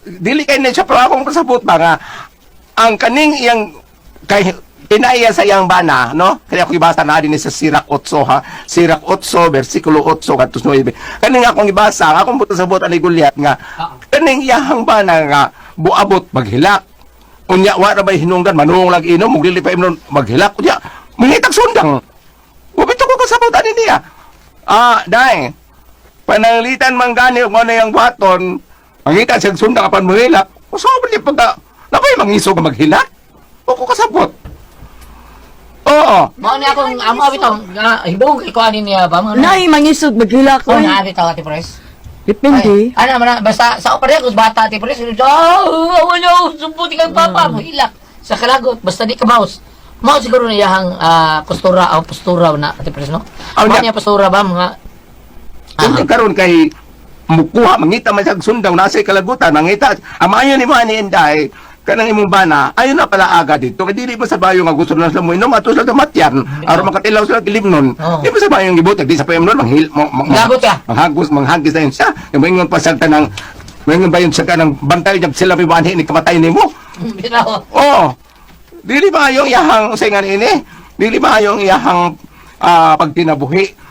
Dili kay na siya pero akong pasabot ba nga ang kaning iyang kay pinaiya sa iyang bana, no? Kaya ako ibasa na din sa Sirak 8, ha? Sirak 8, versikulo 8, katus 9. Kaning akong ibasa, akong buto sa buta ni Goliath nga, kaning iyang bana nga, buabot maghilak. Unya, wala ba hinunggan, manung lang inom, muglili pa imnon, maghilak. Unya, mangitag sundang. Wabito ko kasabot ani niya. Dahil, pananglitan man gani, kung ano yung baton, mangitag siyang sundang apan maghilak. Masabi niya pagka, napay mangisog nga maghilak? O ko kasabot. Oo. Mao ni akong amo bitong hibong kay kuan niya ba mga Nay, mangisog, maghilak. ko Uy, na bitaw Ate Pres. depende. Ano man basta sa opera ko bata Ate Pres. Wala sumputi kang papa mo hilak sa kalagot basta di ka mouse. Mao siguro na iyang postura na Ate Pres no. Aw, Mao niya- niya postura ba mga Kung karon kay mukuha, mangita man siyang sundaw, nasa kalagutan, mangita, amayon ni Manny Inday, kanang imong bana, ayun na pala aga dito. Kaya dili pa sa bayo nga gusto na sila mo inom, ato sila matyan, aron makatilaw sila kilimnon. Oo. Di pa sa bayo yung gibutag, di sa payamnon, Gagot ka. manghagis na yun siya. Yung mahingon pa sa tanang, mahingon ba yun sa kanang bantay niya, sila may banhi, ni kamatay ni mo. bitaw. Oo. Dili ba yung iyahang saingan ini? Dili ba yung iyahang pagtinabuhi?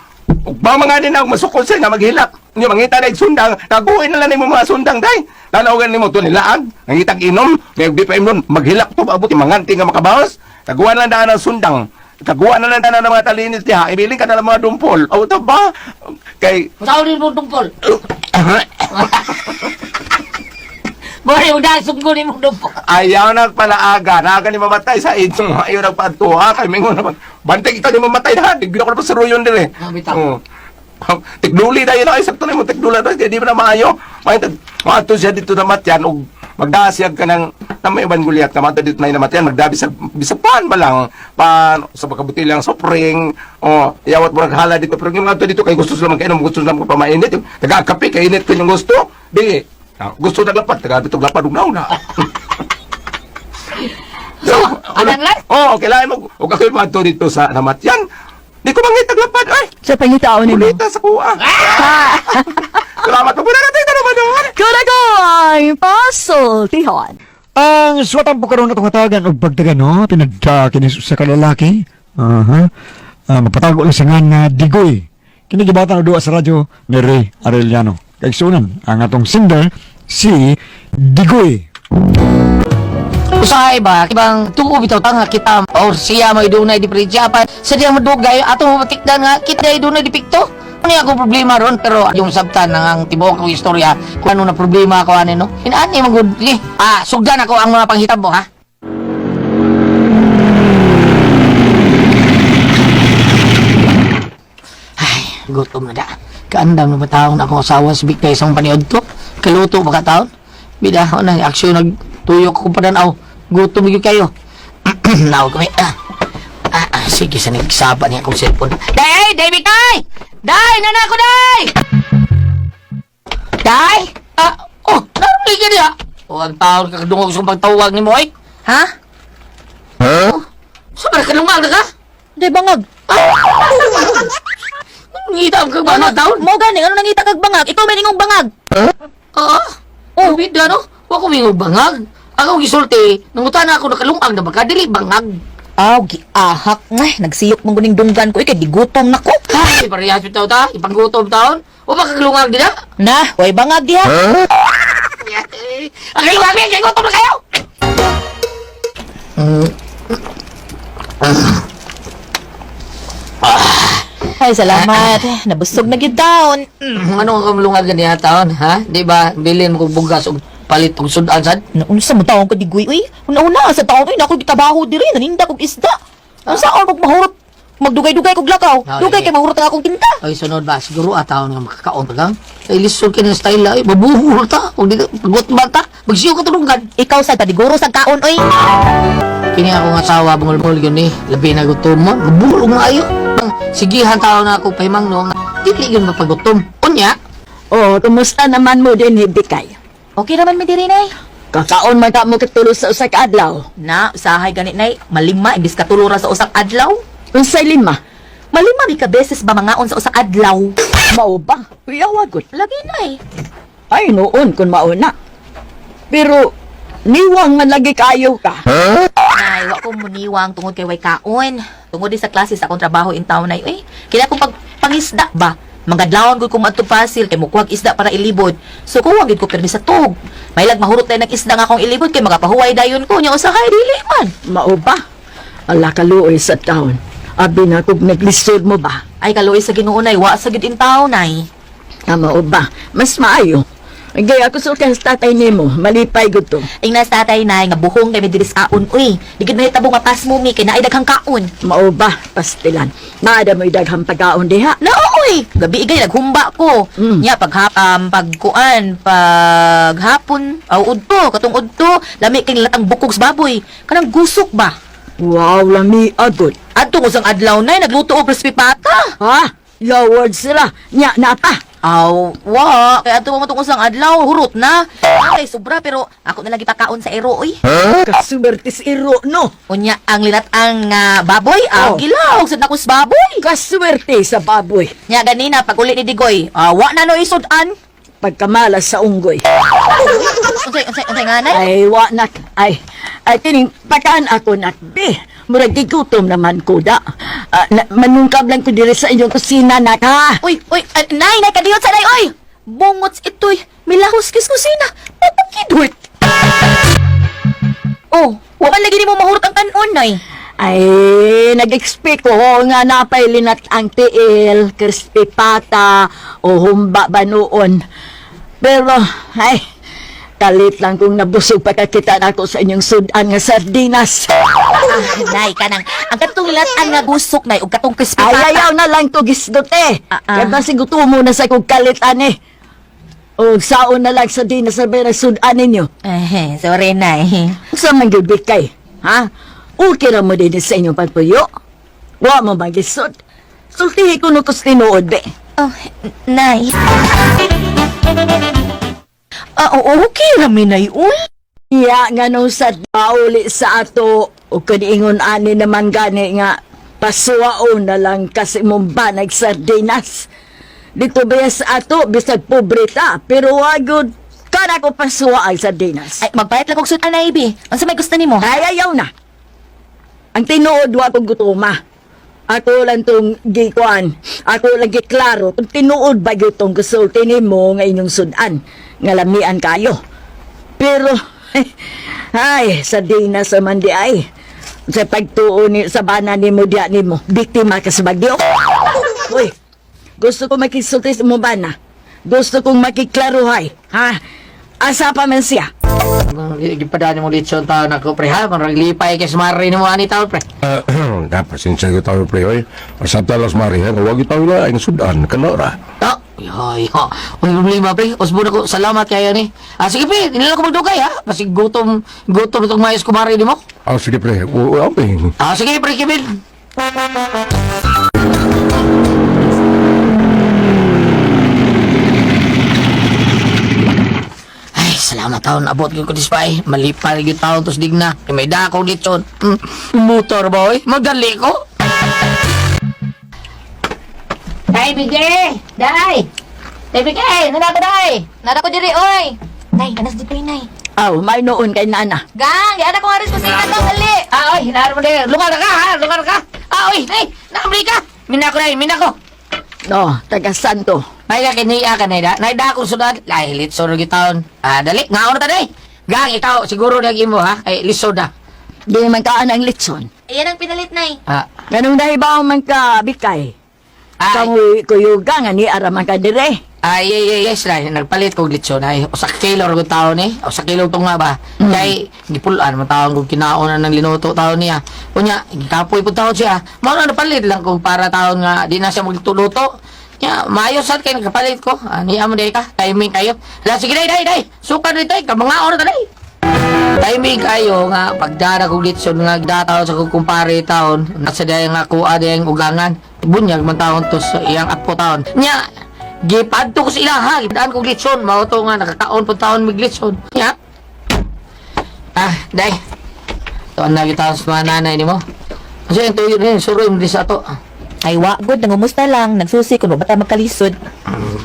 Ug ba mga din masukol sa nga maghilak. Nya mangita na sundang, taguin na lang nimo mga sundang day. Lanawagan nimo to nilaag, nangitag inom, kay di pa imnon maghilak to abuti manganti nga makabawas. Taguan lang daan ang sundang. Taguan na lang daan ng mga talinis diha. Ibilin ka na lang mga dumpol. Aw to ba? Kay Mao ni mo tungkol. Bore mo dahil sugod ni mo dumpol. ayaw nagpalaaga, naga ni mamatay sa itong ayaw nagpatuha, kay mingon naman, bantay kita ni mamatay na, diglo ko na pa sa ruyon din eh. Bitaw. Oo. Tikduli na yun, ay sakto na mo, tikduli na, kaya di mo na maayo. Maato siya dito na matyan, o magdasiyag ka ng may ibang guliat, kamata dito na yun na matyan, magdabi sa bisapan ba lang, sa pagkabuti lang, sopring, o iyawat mo naghala dito, pero yung mga dito, kay gusto sila magkainom, gusto sila magpamainit, yung taga-kape, kainit ko yung gusto, di, gusto naglapat, taga-bitog lapad, ugnaw na. Anang lang? Oo, kailangan mo, o kakoy mato dito sa namatyan, di ko mangitag lapad, ay, Sa pangitaon ni mo. kulita sa kuha. Salamat po na natin na naman doon. Kuna ko ang puzzle, tihon. Ang suwatan po karoon na itong hatagan o pagdagan, no? Pinagkakinis sa kalalaki. Mapatago lang sa nga digoy. Kinigibatan na doon sa radyo ni Ray Arellano. Kaigsunan, ang atong singer, si Digoy. Usahay ba? Ibang tuo bitaw tanga kita or siya may dunay di presya pa. Sa diya madugay ato matikdan nga kita ay dunay di pikto. Ano ako problema ron pero yung sabtan ng tibok ko istorya kung ano na problema ko ano no. Inaani magud sugdan ako ang mga panghitabo ha. Ay, gutom na da. Kaandam na matawon akong asawa sa bigtay isang paniod to. Kaluto ba kataon? Bida, nang aksyon nagtuyok ko pa danaw. Gutom yung kayo. Nawag kami. Sige, sa nagsaba niya akong cellphone. Day! Day, Day! Day! Nana ko, Day! Day! Naroon ka niya. Ang taon kakadungog sa pagtawag ni mo, eh. Ha? Sabar ka lumag na ka? Day bangag. Ngita ang kagbanag taon. Mo gani ano nangita kag bangag? Ikaw may ningong bangag. Bida, no? Huwag ko may bangag. Ako gisulti, nangutan ako nakalungag na baka dili bangag. Giahak nga. Nagsiyok mong guning dunggan ko. Ikay, digutom na ko. Ay, parehas bitaw ta, ipanggutom taon. O ba kaglungag din na? Na, way bangag diha. Ang kalungag din, kaya gutom na kayo! Ay, salamat. Nabusog na gyud taon. Ano ang kamlungag ganyan taon, ha? Di ba, bilin mo kong bugas o palit og sudan sad? Naunsa mo taon ko digoy, uy. Una-una sa taon uy, nako gitabaho diri, naninda kog isda. Ang saan kog mahurot? Magdugay-dugay kog lakaw. Dugay kay mahurot ang akong tinta. Ay, sunod ba? Siguro taon nga makakaon pa gang. Ay, lisod ka ng style ay, mabuhul ta. Kung di ka, pagbuot ba ta? Magsiyo ka tulungan. Ikaw sa tadiguro sa kaon, uy. Kini ako nga asawa, bungol-bungol yun eh. Labi na gutom mo, mabuhul nga ayo. Sigihan taon na ako pahimang no, nga dili yun mapagutom. Unya? Kumusta naman mo din, Hibikay? Okay naman mi diri nay. Kakaon man ka mo katulo sa usa ka adlaw. Na, usahay ganit nay, malima imbis ka tulura sa usang adlaw. Unsay lima? Malima mi ka beses ba mangaon sa usang adlaw. Mao ba? Kuyawagot. Lagi nay. Ay, noon kung mauna. Pero, niwang man lagi kayo ka. Nay, wa ko muniwang tungod kay way kaon. Tungod di sa klase sa akong trabaho in town nay. Uy, kaya kung pangisda ba? Mangadlawon ko kung adto pasil kay mukuhag isda para ilibod. So kuwag gid ko permi sa tug. May lag mahurot tay nag-isda nga akong ilibod kay magapahuway dayon ko nya usahay dili man. Mao ba? Ala kaluoy sa taon. Abi na kog naglisod mo ba? Ay kaluoy sa Ginoo nay, wa sa gid in town nay. Mao ba? Mas maayo. Gaya ako sa tatay nimo, malipay gud to. Ingnas tatay nay nga buhong kay may diri sa kaon uy. Di gid mahitabo nga pas mo mi kay naay daghang kaon. Mao ba? Pastilan. Naada mo'y daghang pagkaon diha. Na oy, gabi igay naghumba ko. Nya pagkuan, paghapon, udto, katong udto, lami kay latang bukog sa baboy. Kanang gusok ba? Wow, lami agod. Adto ko sang adlaw nay nagluto og crispy pata. Ha? Your words sila. Nya na pa. Wa. Kaya ato mo itong usang adlaw, hurot na. Ay, sobra, pero ako na lagi pakaon sa ero, oy. Kasubertis iro, no? Unya, ang lilat ang baboy, gilaw, sad na ko sa baboy. Kaswerte sa baboy. Nya, ganina, pag uli ni Digoy, wa na no isudan. Pagkamalas sa unggoy. Unsay nga, nay? Ay, wa na. Ay, tining, pakaan ako na, be. Murag gigutom naman ko da. Manungkab lang ko diri sa inyong kusina na ka. Uy, nay, kadiyot sa nay, oy. Bungots ito'y, milahos kis kusina. Papakidwit. Wakan lagi ni mo mahurot ang kanon, nay. Ay, nag-expect ko nga napay linat ang tiil, crispy pata, o humba ba noon. Pero, ay, kalit lang kung nabusog pagkakita na ako sa inyong sudan nga sardinas. Nay, kanang, ang katulat ang nagusok, nay, o katong crispy pata. Ay, ayaw na lang to gisdote. Kaya ba siguto mo na sa kong kalit, ane? O saon na lang sardinas sa berang sudan ninyo. Sorry, nay. Sa manggibig kay, ha? Okay ra mo din sa inyong pagpuyo. Wa mo magisod. Sultihi ko no kus tinuod, be. Nay. Okay rami na yun. Iya nga nung sa dauli sa ato o kaniingon ani naman gani nga pasuwaon na lang kasi mong banag sardinas. Dito ba sa ato bisag pobreta pero wagod kana ko pasuwa ang sardinas. Ay, magbayat lang kong sudan na ibi. Ang sa may gusto ni mo? Ay, ayaw na. Ang tinuod wa kong gutuma. Ako lang tong gikuan. Ako lang giklaro. Kung tinuod ba yung gusulti ni mo nga inyong sudan. Ngalamian kayo. Pero, ay, sa dinas naman di ay. Sa pagtuon ni sa bana ni mo diya ni mo. Biktima ka sa bagyo. Uy, gusto ko makisulti sa mo bana. Gusto kong makiklaruhay. Ha? Asa pa man siya? Gipadaan mo litson taon ako, pre, ha? Marang lipay kay smari ni mo ani taon, pre. Pasensya ko tayo, pre, oy. Masabta lang smari, ha? Huwag tayo lang ang sudan, kanora. To, Ay, ha. May problema, pre. Usbo na ko. Salamat kayo ni. Sige, pre. Hindi ko magdugay, ha. Kasi gutom itong mayos kumari di mo. Sige pre, uaping. Sige, pre, Kevin. Ay, salamat taon. Abot ko dispay. Malipal yung taon tos digna. May dako dito. Motor, boy. Magali ko. Day, bigay! Day! Day, bigay! Nana ko, day! Nana ko diri, oy! Nay, anas di ko yun, nay. Aw, may noon kay nana. Gang! Di anak ko nga rin pasikat to, dali! Oy, hinaro mo din. Lugar ka, ha? Lugar ka. Oy, nay, naamri ka. Minako, nay, minako. No, taga Santo. Nay, kiniya ka, nay, da. Nay, da akong sunod. Ay, litso na gitaon. Dali, nga na ta, day. Gang, ikaw, siguro naging mo, ha? Ay, litso da. Di man ka ang litson. Ayan ang pinalit, nay. Ganun dahil ba man ka bikay? Kamu kuyuga nga ni araman ka dire. Yes, nay. Nagpalit kong litso, nay. O sa kilo rin taon, eh. O sa kilo itong nga ba? Kay, gipulaan mo taon kung kinaon na ng linuto taon niya. Kunya, kapoy po taon siya. Mauna napalit lang kung para taon nga, di na siya magtuluto. Kaya, maayos saan kayo nagkapalit ko. Niya mo day ka, timing kayo. Sige, day. Sukan rin tayo, kamangaon na ta, day. Timing kayo nga, pagdara kong litso nga, dataon sa kong kumpare taon, nasa dayang nga kuha dayang ugangan. Bunyag man taon to sa iyang apo taon. Nya, gipad to ko sa ilaha. Gipadaan kong litson. Mao to nga, nakakaon po taon mig litson. Nya. Day. Tuan na kita sa mga nanay ni mo. Kasi yung tuyo rin, suroy mo din sa to. Ay, good. Nangumusta lang. Nagsusi ko, bata magkalisod.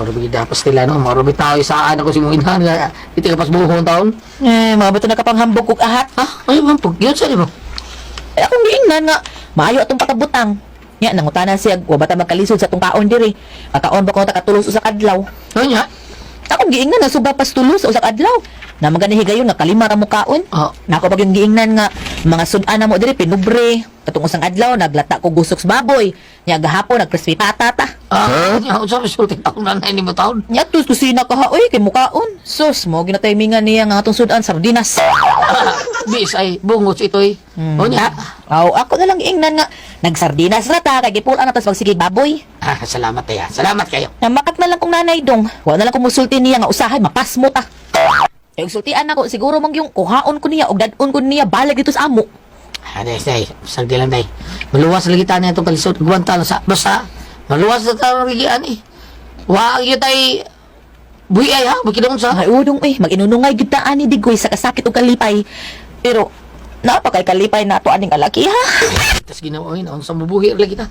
Parabida pas nila, no? Marami tao isaan ako si Muinhan. Iti ka pas buhong taon. Mga bato nakapanghambog kong ahat. Ay, mampog. Yun sa mo. Ay, akong giingnan nga. Maayo atong pakabutang. Nya, nangutanan siya, bata magkalisod sa tong kaon diri. Makaon ba ko takatulos usak adlaw? Ano niya? Akong giingnan na suba pas tulos sa usak adlaw. Na magani higayon nga kalima ra mo kaon. Nako pag yung giingnan nga mga sudan na mo diri pinubre. Katong usang adlaw naglata ko gusok sa baboy. Nya gahapon nag-crispy patata. Nya unsa sulti taon nanay ni mo taon? Nya kusina ka ha oy kay mukaon. Sus mo ginatimingan niya nga atong sudan sardinas. Bis ay bungos itoy. O nya? Ako na lang giingnan nga nagsardinas ra ta kay gipulan na tas magsigig baboy. Salamat ya. Salamat kayo. Namakak na lang kong nanay dong. Wa na lang kong musulti niya nga usahay mapasmo ta. Yung sultian ako, siguro mong yung kuhaon ko niya o dadon ko niya balag dito sa amo. Day. Sagdi lang, day. Maluwas lagi tayo na itong kalisod. Guwanta lang sa... Basta, maluwas na tayo ng rigian, eh. Huwag yun tayo... Buhi ay, ha? Magkinong sa... Ay, udong, mag-inunungay gitaan ni Digoy sa kasakit o kalipay. Pero, napakay kalipay na ito aning alaki, ha? Tapos ginawa yun, sa mabuhi lagi ta.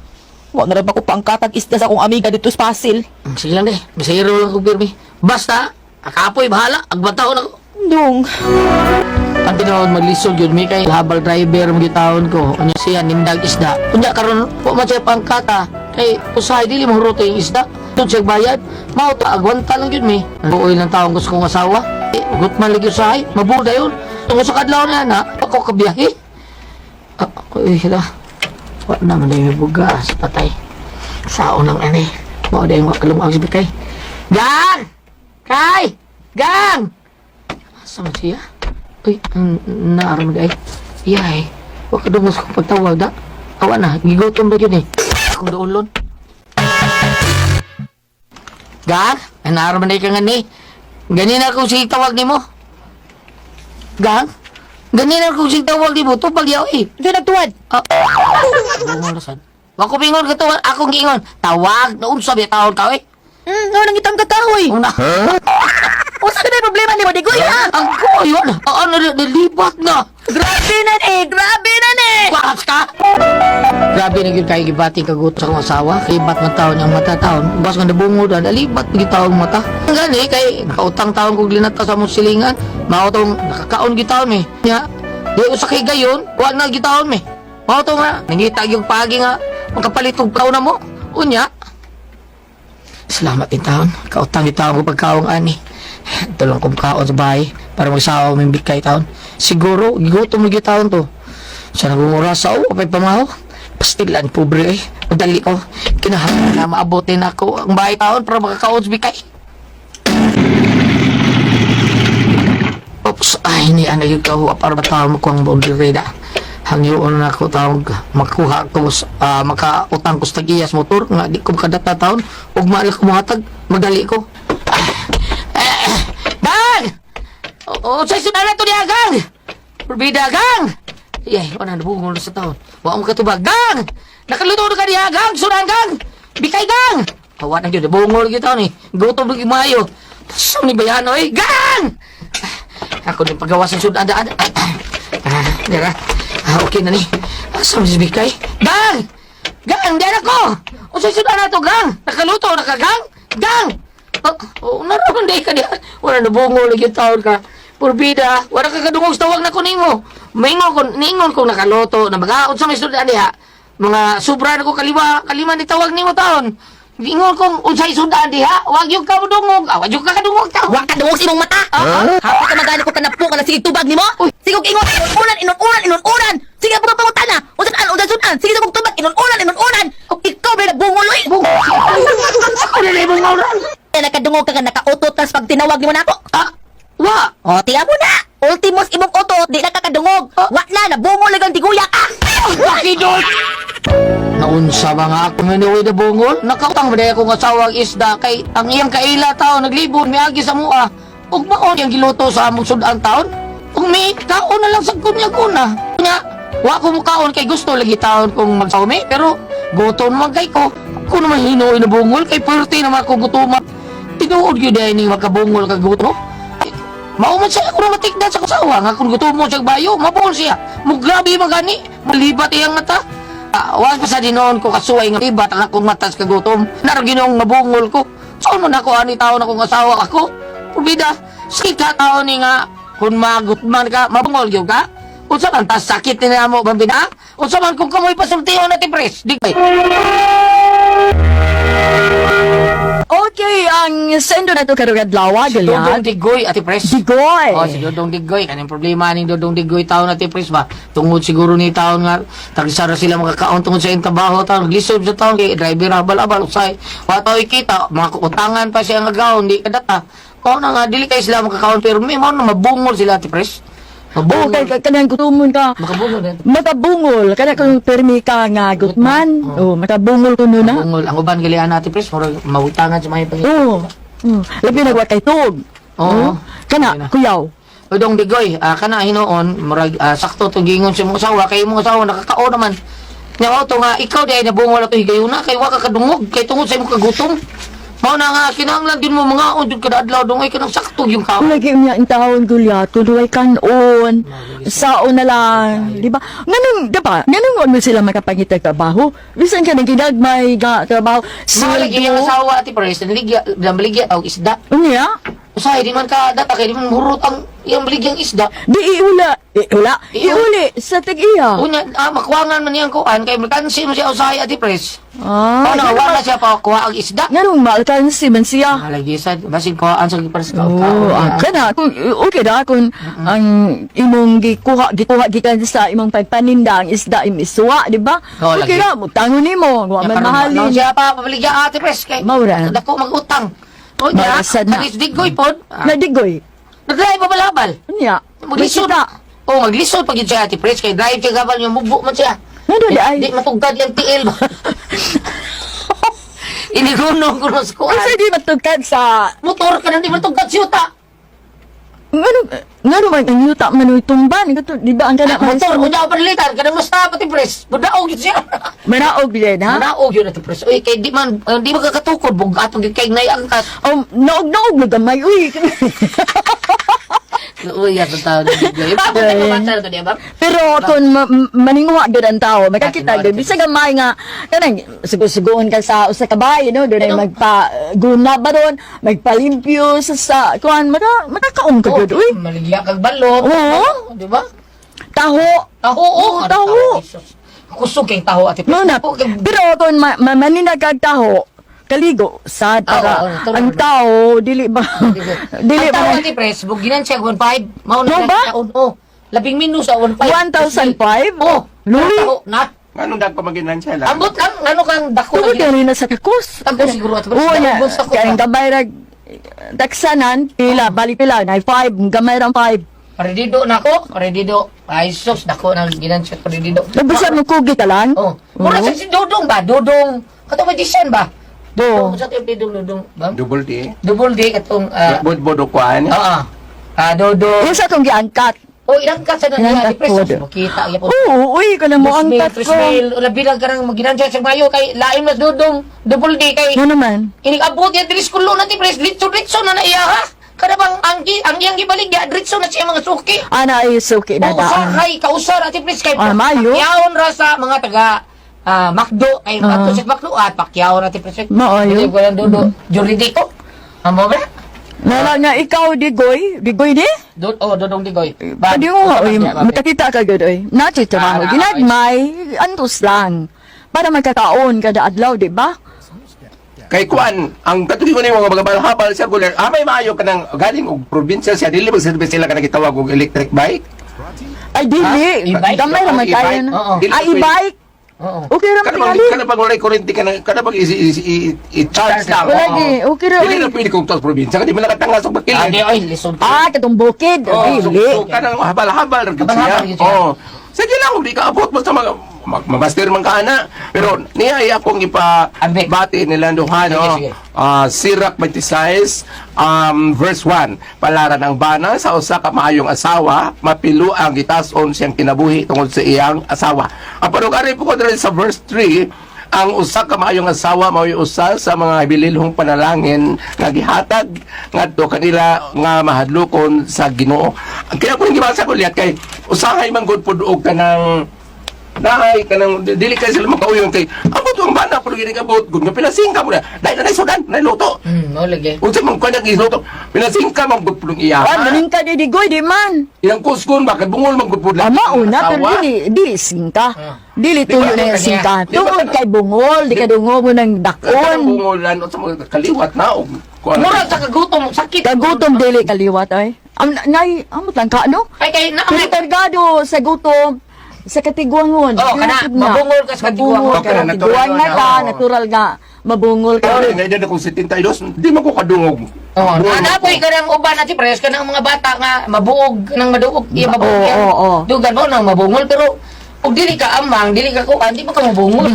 Huwag na rin ako pangkatag isda sa akong amiga dito sa Pasil. Sige lang, day. Masayro lang ko, Pirmi. Basta, akapoy, bahala. Agbataw na ko. Dong. Ang tinawag maglisod yun, may kay habal driver mo gitawon ko. Kanya siya, nindag isda. Kunya karon po matya pangkata. Kay usahay dili mong ruto yung isda. Doon siya bayad. Mauta, agwanta lang yun, may. Buoy ng taong gusto kong asawa. Ugot man lagi usahay. Mabuda yun. Tungo sa kadlaw na na, ako kabiyahe. Hila. Wala naman na yung bugas. Patay. Sao nang ani. Mao dahil makalumang si Bikay. Gang! Kay! Gang! Asa man siya? Uy, naaram na ay. Iyay, huwag ka dumos kong pagtawag da. Awa na, gigutom na yun eh. Akong doon. Gang, naaram na ka nga ni. Ganin ako si tawag ni mo. Gang, ganin ako si tawag ni mo. Tupag yaw eh. Hindi nagtuwad. Bumulasan. Wako pingon ka tuwag, akong gingon. Tawag, noon sabi tawag ka eh. Nang itang katahoy. Una. O saan na yung problema ni mo, Digoy, ha? Ang kuyon. Nalibat na. Grabe na ni! Kwakas ka! Grabe na yun kayo gibating kagut sa kong asawa. Libat ng taon yung mata taon. Bas nga nabungod na, nalibat ng taong mata. Ang gani, kay kautang taon kong linata sa mong silingan. Mao tong nakakaon gitaon eh. Nya, di usakay gayon, wag na gitaon eh. Mao tong nga, nangita yung pagi nga, magkapalit kong taon na mo. Unya. Salamat din taon. Kautang gitaon ko pagkaong ani. Tulong kong kaon sa bahay para magsawa ko may bikay taon. Siguro, gigutom mo gitaon to. Sa nagungurasaw, kapay pamaho. Pastilan, pobre eh. Madali ko. Kinahanglan na maabutin ako ang bahay taon para makakaon sa bikay. Oops, ay, ni ano yung kahuwa para matawa mo ko ang boundary reda. hangyoon na ako tawag makuha ko makautang ko sa tagiyas motor nga di ko makadata taon ug maala ko mohatag magali ko. Gang! O sa sudan na to diya, Gang! Purbida, Gang! Iyay, wala na bungol na sa taon. Wa mo katubag. Gang! Nakaluto na ka diya, Gang! Sudan, Gang! Bikay, Gang! Awa na yun, bungol kita ni. Gutom lagi mayo. Pasang ni Bayano, eh! Gang! Ako din pagawas ng sudan daan. Dira. Okay na ni. Asa mo si Bikay? Gang! Gang! Diyan ako! O sa sudan na to, Gang! Nakaluto na ka, Gang! Gang! Naroon day ka diya. Wala na bungol lagi taon ka. Purbida, wala ka kadungog sa tawag na ko nimo. Ningon ko nakaloto na magaot sa may sudan diha. Mga sobra na ko kalima ni tawag nimo taon. Ingon kong unsay sudan diha, wag yung ka dungog. Wag yung ka kadungog taon. Wa ka dungog sa imong mata. Hapa ka magani ko kanapo ka na sige tubag nimo. Sige og ingon, inon-unan. Sige pag pangutana. Unsa sige og tubag, inon-unan. Og ikaw ba nagbungol oy? Ako na limong mauran. Nakadungog ka nakautot tas pag tinawag nimo nako. Wa. O, tiya mo na. Ultimos imong utot, di na kakadungog. Wa na, nabungol lang ang tiguya ka. Bakidot! Naunsa ba nga ako nga niway na bungol? Nakautang ba akong asawang isda kay ang iyang kaila tao naglibon miagi sa mua. Ug maon yung giluto sa among sudang taon. Ug mi kaon na lang sa kunya kuna. Kunya, wa ko mukaon kay gusto lagi taon kong magsawmi pero gutom man kay ko. Ako naman hinuoy na bungol kay pwerte naman ako gutuman. Tinuod gyud ay ning makabungol kag gutom. Mauman siya ako na matigdan sa kasawa nga kung gutom mo siya bayo, mabungol siya. Mugrabe magani, malibat iyang mata. Wag pa sa dinoon ko kasuway nga libat ang akong mata sa kagutom. Naraginong mabungol ko. Saan mo na ko ani taon akong asawa ako? Pubida, sika taon ni nga kung magutman ka, mabungol gyud ka. Unsa man tas sakit ni namo bambina? Unsa man kung kamoy pasultiho na ti pres? Di kay. Okay, ang sendo na to karugad lawa, Si Dodong galyan. Digoy, Ate Pres. Digoy. Oh, si Dodong Digoy. Kanang problema ni Dodong Digoy taon Ate Pres ba? Tungod siguro ni taon nga, tagisara sila makakaon tungod sa iyong trabaho taon. Naglisod sa taon, kay driver habal-abal, usay. Wataw ikita, mga kukutangan pa siya nga gaon, di kadata. Kung na nga, dili kayo sila makakaon, pero may mga mabungol sila Ate Pres. Oo, kay kanang gutumon ka. Makabungol din. Makabungol. Kana kung permi ka nga gutman. Oh, makabungol ko na. Mabungol. Ang uban galian Ate Pres, murag mahutangan sa mga pangit. Oo. Labi nagwa kay tug. Oo. Kana, kuyaw. Dodong Digoy, kana hinoon, murag sakto to gingon sa mong asawa, kay mong asawa nakakaon naman. Nga auto nga ikaw di ay nabungol ato higayuna kay wa ka kadungog kay tungod sa imong kagutom. Mao na nga kinahanglan din mo mga jud kada adlaw dungay kanang sakto yung kaon. Lagi niya ang taon gulyat, tuloy kanon. Saon na lang, di ba? Ganun, di ba? Ganun mo sila makapangitag trabaho. Bisan ka nang ginagmay ga trabaho. Mahalagi yung asawa Ati Pres, naligya og isda. Unya? Usay di man ka data kay di man murot ang iyang baligyang isda. Di iula. Iuli sa tag-iya. Unya makuwangan man niyang kuan kay makansi mo siya usay Ati Pres. Ah, Ano wala siya pa kuha ang isda. ganun maalkansi man siya. Mahalagi sad basin kuhaan sa Pres ka. Oo, kana kung okay da kung ang imong gikuha gikan sa imong pagpaninda ang isda imiswa, di ba? Oo, Okay lagi. ra mo tangon nimo, wa man mahalin. Siya pa pabaligya Ati Pres kay. Maura. Dako mag-utang. O niya, Marasad na. Digoy pod. Nadigoy. Nag-drive pa balabal. Unya. Maglisod. O maglisod pag yun siya Ati Pres kay drive siya gabal yung mugbo man siya. Nado di ay. Di matugad yung tiil ba? Inigunong ko sa kuan. Asa di matugkad sa Motor ka na di matugad siyuta. ngano man ang yuta man uy tumban kato di ba ang kana Motor, unya pa nilitan. Kada mas na Ati Pres. Budaog yun siya. manaog din ha. Budaog yun Ati Pres. Uy, kay di man kakatukod. Bugat ang kay naiangkat. Oh, naog na gamay uy. Uy, yan ang tao na Digoy. Bakit na kumanta na ito niya ba? Pero kung maninguha gud ang tao, makakita gud bisa gamay nga kanang sugo-sugoon ka sa usa ka bahay no, doon ay magpa-guna ba doon, magpalimpyo sa kuan makakaon ka gud uy. Maligya kag balot. Oo. Di ba? Taho. Taho, oo. Taho. Kusog kayong taho Ati Pres. No na. Pero kung maninag kag taho, kaligo sad para Oo, ang tao dili ba dili Ang ba taho Ati Pres, buginan siya 1.5. Mauna No na ba? taon. Oh, labing minu sa 1.5. 1,005? Oh, Luri. na. Anong dagpamaginan siya lang? Ambot lang, ano kang dako Tungod na na rin na sa kakos. Tago siguro Ati Pres. Oo na, Ambot sa kaya ang gamay rag daksanan, pila, balik pila, na 5, gamay rang 5. Paredido na ko, paredido. Ay, sus, dako na ginansya paredido. Nabasa mo kugi ka lang? Oh, mura sa si Dudong ba? Dudong, katong magician ba? Do. Sa tiyo Dudong ba? Double D. Double D katong, Bod-bodo kuan. Dudong. Yung sa itong giangkat. Oh, ilang ka sa Ilang nang kat depress. po, Makita iya po. Oo, uy, ka na mo angkat ko. Trismail, bilang ka nang maginansya sa mayo kay lain mas Dudong. Double D kay Ano naman? inig-abot yan diri skulo na ti pres. Litso na iya ha. Kada bang ang iyang gibalig ya dritso na siya mga suki. Ana ay suki na daan. Usahay, kausar at pres kay mayo. Pakyaon ra sa mga taga Macdo kay ato sa Macdo at pakyaon ra ti pres. Maayo. Dili ko lang Dodo juridiko. Amo ba? Nala nga ikaw, Digoy di? Dodong digoy. Pwede mo nga, uy, makakita ka gud, uy. Natitama mo, ginagmay, antos lang. Para magkakaon kada adlaw, di ba? Kay kuan, ang katuloy ni mga habal sa guler, may maayo ka ng galing og probinsya siya, dili mag-service sila ka nagitawag og electric bike. Ay, dili. e-bike? Damay naman tayo na. Oo. E-bike? Okay lang pinali. Kada bang walay kuryente ka na, kada bang i-charge lang. Wala gi, okay ra, Dili uy. na pwede kong sa probinsya, kasi malakat sa bakilid. Ay, lisod. Katong bukid. Dili. So kanang habal-habal rin Habal-habal siya. yun siya. Oh. Sige lang, di ka abot mo sa mga mabaster man ka ana. Pero niya akong Ambek. ipabati nila duha no. Sige, sige. Sirach 26 verse 1. Palaran ang bana sa usa ka maayong asawa, mapilo ang gitas-on siyang kinabuhi tungod sa iyang asawa. Ang panugari po ko diri sa verse 3, ang usa ka maayong asawa mao usa sa mga bililhong panalangin nga gihatag ngadto kanila nga mahadlokon sa Ginoo. Kaya kung gibasa ko lihat kay usahay man gud pud og kanang naay kanang dili kay sila makauyon kay abot ang bana pud gini kabot gud nga pinasingka mo na dai na sudan na luto. Mo lagi. Unsa man kuan nga giluto pinasingka man gud pud iya. Maning ka di Digoy, di man. Ilang kuskon ba kay bungol man gud pud Mauna, pero dili singka. Dili tuyo na yung singka. Tungod kay bungol, di ka dungo mo ng Kanang dakon. bungolan unsa mo kaliwat na og kuan. Mura sa kagutom, sakit. Kagutom dili kaliwat, ay. Nay, amot lang ka, no? Ay kay na Kung kargado sa gutom, sa katiguangon. Oh, kana, mabungol ka sa katiguangon. Mabungol ka sa katiguangon nga ka, natural nga, mabungol ka. Kaya nga edad akong 72, di man ko kadungog. Oh, anapoy ka ng uban at pres ka ng mga bata nga mabuog nang maduog, iya mabuog yan. Oo. Dugan mo nang mabungol pero ug dili ka amang, dili ka kuan, di mo ka mabungol.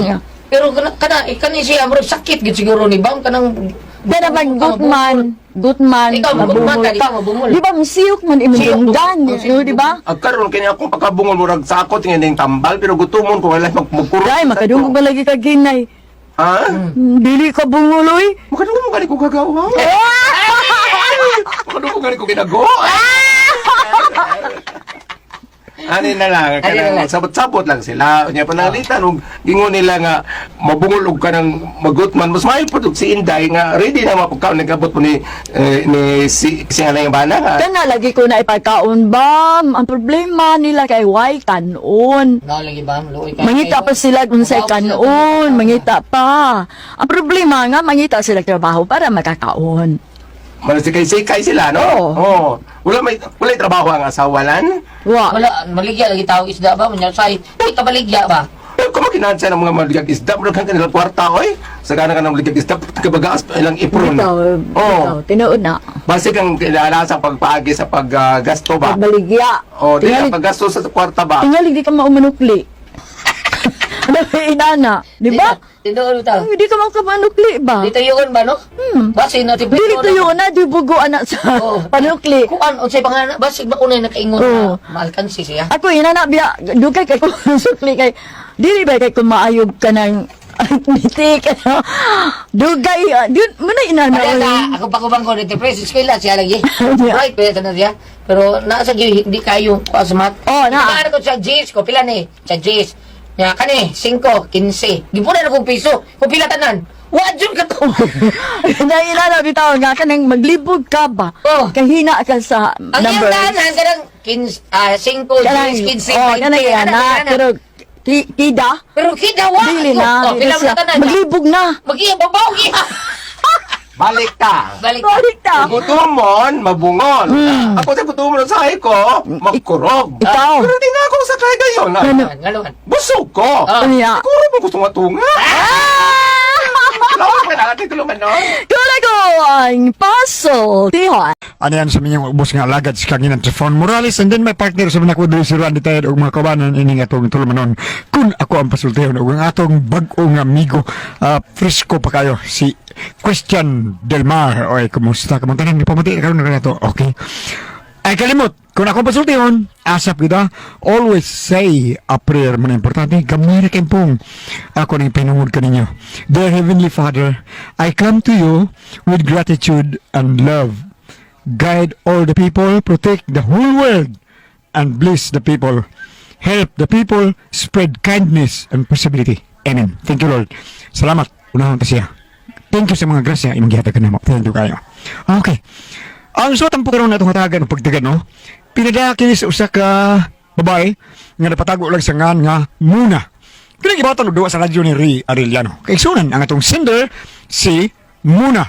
Pero kana siya mo sakit gid siguro ni bang kanang Pero bang gutman, Ikaw, mabungol gutman, ka. ikaw mabungol. Di ba, siyok man imundunggan, di ba? Agkaroon kanya akong pagkabungol murag sakot nga ning tambal pero gutumon ko wala magkurot. Ay, makadungog ba lagi ka ginay? Ha? Dili ka bunguloy. Makadungog mo gani ko gagawa. Makadungog gani ko ginagawa. Ani na lang, kanang sabot-sabot lang sila. Nya panalitan og gingon nila nga mabungol og kanang magutman. Mas maayo pud og si Inday nga ready na mapagkaon nagabot po ni si nga yung bana nga. Kana lagi ko na ipagkaon ba? Ang problema nila kay why kanon. na lagi ba luoy ka. Mangita pa sila kung sa kanon, mangita pa. Ang problema nga, mangita sila trabaho para makakaon. Manasikay-sikay sila, no? Oo. Wala trabaho ang asawalan. Wala maligya lagi tao isda ba unya say. Di ka baligya ba? Pero kung makinansa ng mga maligag isda, mula kang kanilang kwarta, oy. Sagana ka ng maligag isda, kabagaas pa ilang ipron. Ito, tinuod na. Basig ang kilala sa pagpaagi sa paggasto ba? Pagbaligya. O, di na paggasto sa kwarta ba? Tingalig di ka maumanukli. Ano ba inana? Di ba? Tinuod ta. Hindi ka makamanukli ba? Dito yun ba no? Basi na tipi. Dili to yun na, di bugo anak sa panukli. Kuan unsay pangalan basi ba unay nakaingon Oo. na maalkansi siya. Ako inana biya, dugay kay kung sukli kay, dili ba kay kung maayog ka ng nitik, dugay, muna inana. Kaya ako pakubang ko dito pres eskwela siya lagi. Right pwede na siya. Pero nasa gyud hindi kayo kuan sa mat. Oh, na. Ko sa Jis ko pila ni? Sa Jis. Ya kani 5, 15. Gipunan akong piso. Kung pila tanan. Wa jud ka to. Nailala bitaw nga kanang maglibog ka ba? Oh. Kahina ka sa Ang iyong numbers. tanan kanang 5, 10, 15, 20. kanang yana, pero kida, pero kita wa. dili na, Oh, pila siya. na tanan. Maglibog na. Mag-iya babaw giya. Balik ka! Balik. Balik ta. Gutumon, mabungol. Ako sa gutumon sa sahay ko, magkurog. Ikaw. Pero di nga ako sa kaya gayon. Ngaluan. Busog ko. Ano ya? Siguro mo gusto nga tunga. Lawan ka na, tiguluman nun. Kala ko, ang pasultihon. Ano yan sa minyong ubos nga alagad si Kanginan Trifon Morales and then my partner sa mga kudri si Randy tayo og mga kabanan ining atong tulumanon kung ako ang pasultihon og ang atong bag-ong amigo fresco pa kayo si Christian Del Mar. Oy, kumusta? Kamuntanan ni pamati karon na to. Okay. Ay kalimot, kung ako pasultihon, asap kita, always say a prayer man importante, gamay na kempong. Ako nang pinungod ka ninyo. Dear Heavenly Father, I come to you with gratitude and love. Guide all the people, protect the whole world, and bless the people. Help the people, spread kindness and possibility. Amen. Thank you, Lord. Salamat. Unahon ta siya. Thank you sa mga grasya imong gihatag kanamo. Thank you kayo. Okay. Ang suwatan po karon natong hatagan og pagtigan no. Pinadaki sa usa ka babae nga napatago lang sa ngan nga Muna. Kini gibatan og duwa sa radyo ni Ray Arellano. Kay sunan ang atong sender si Muna.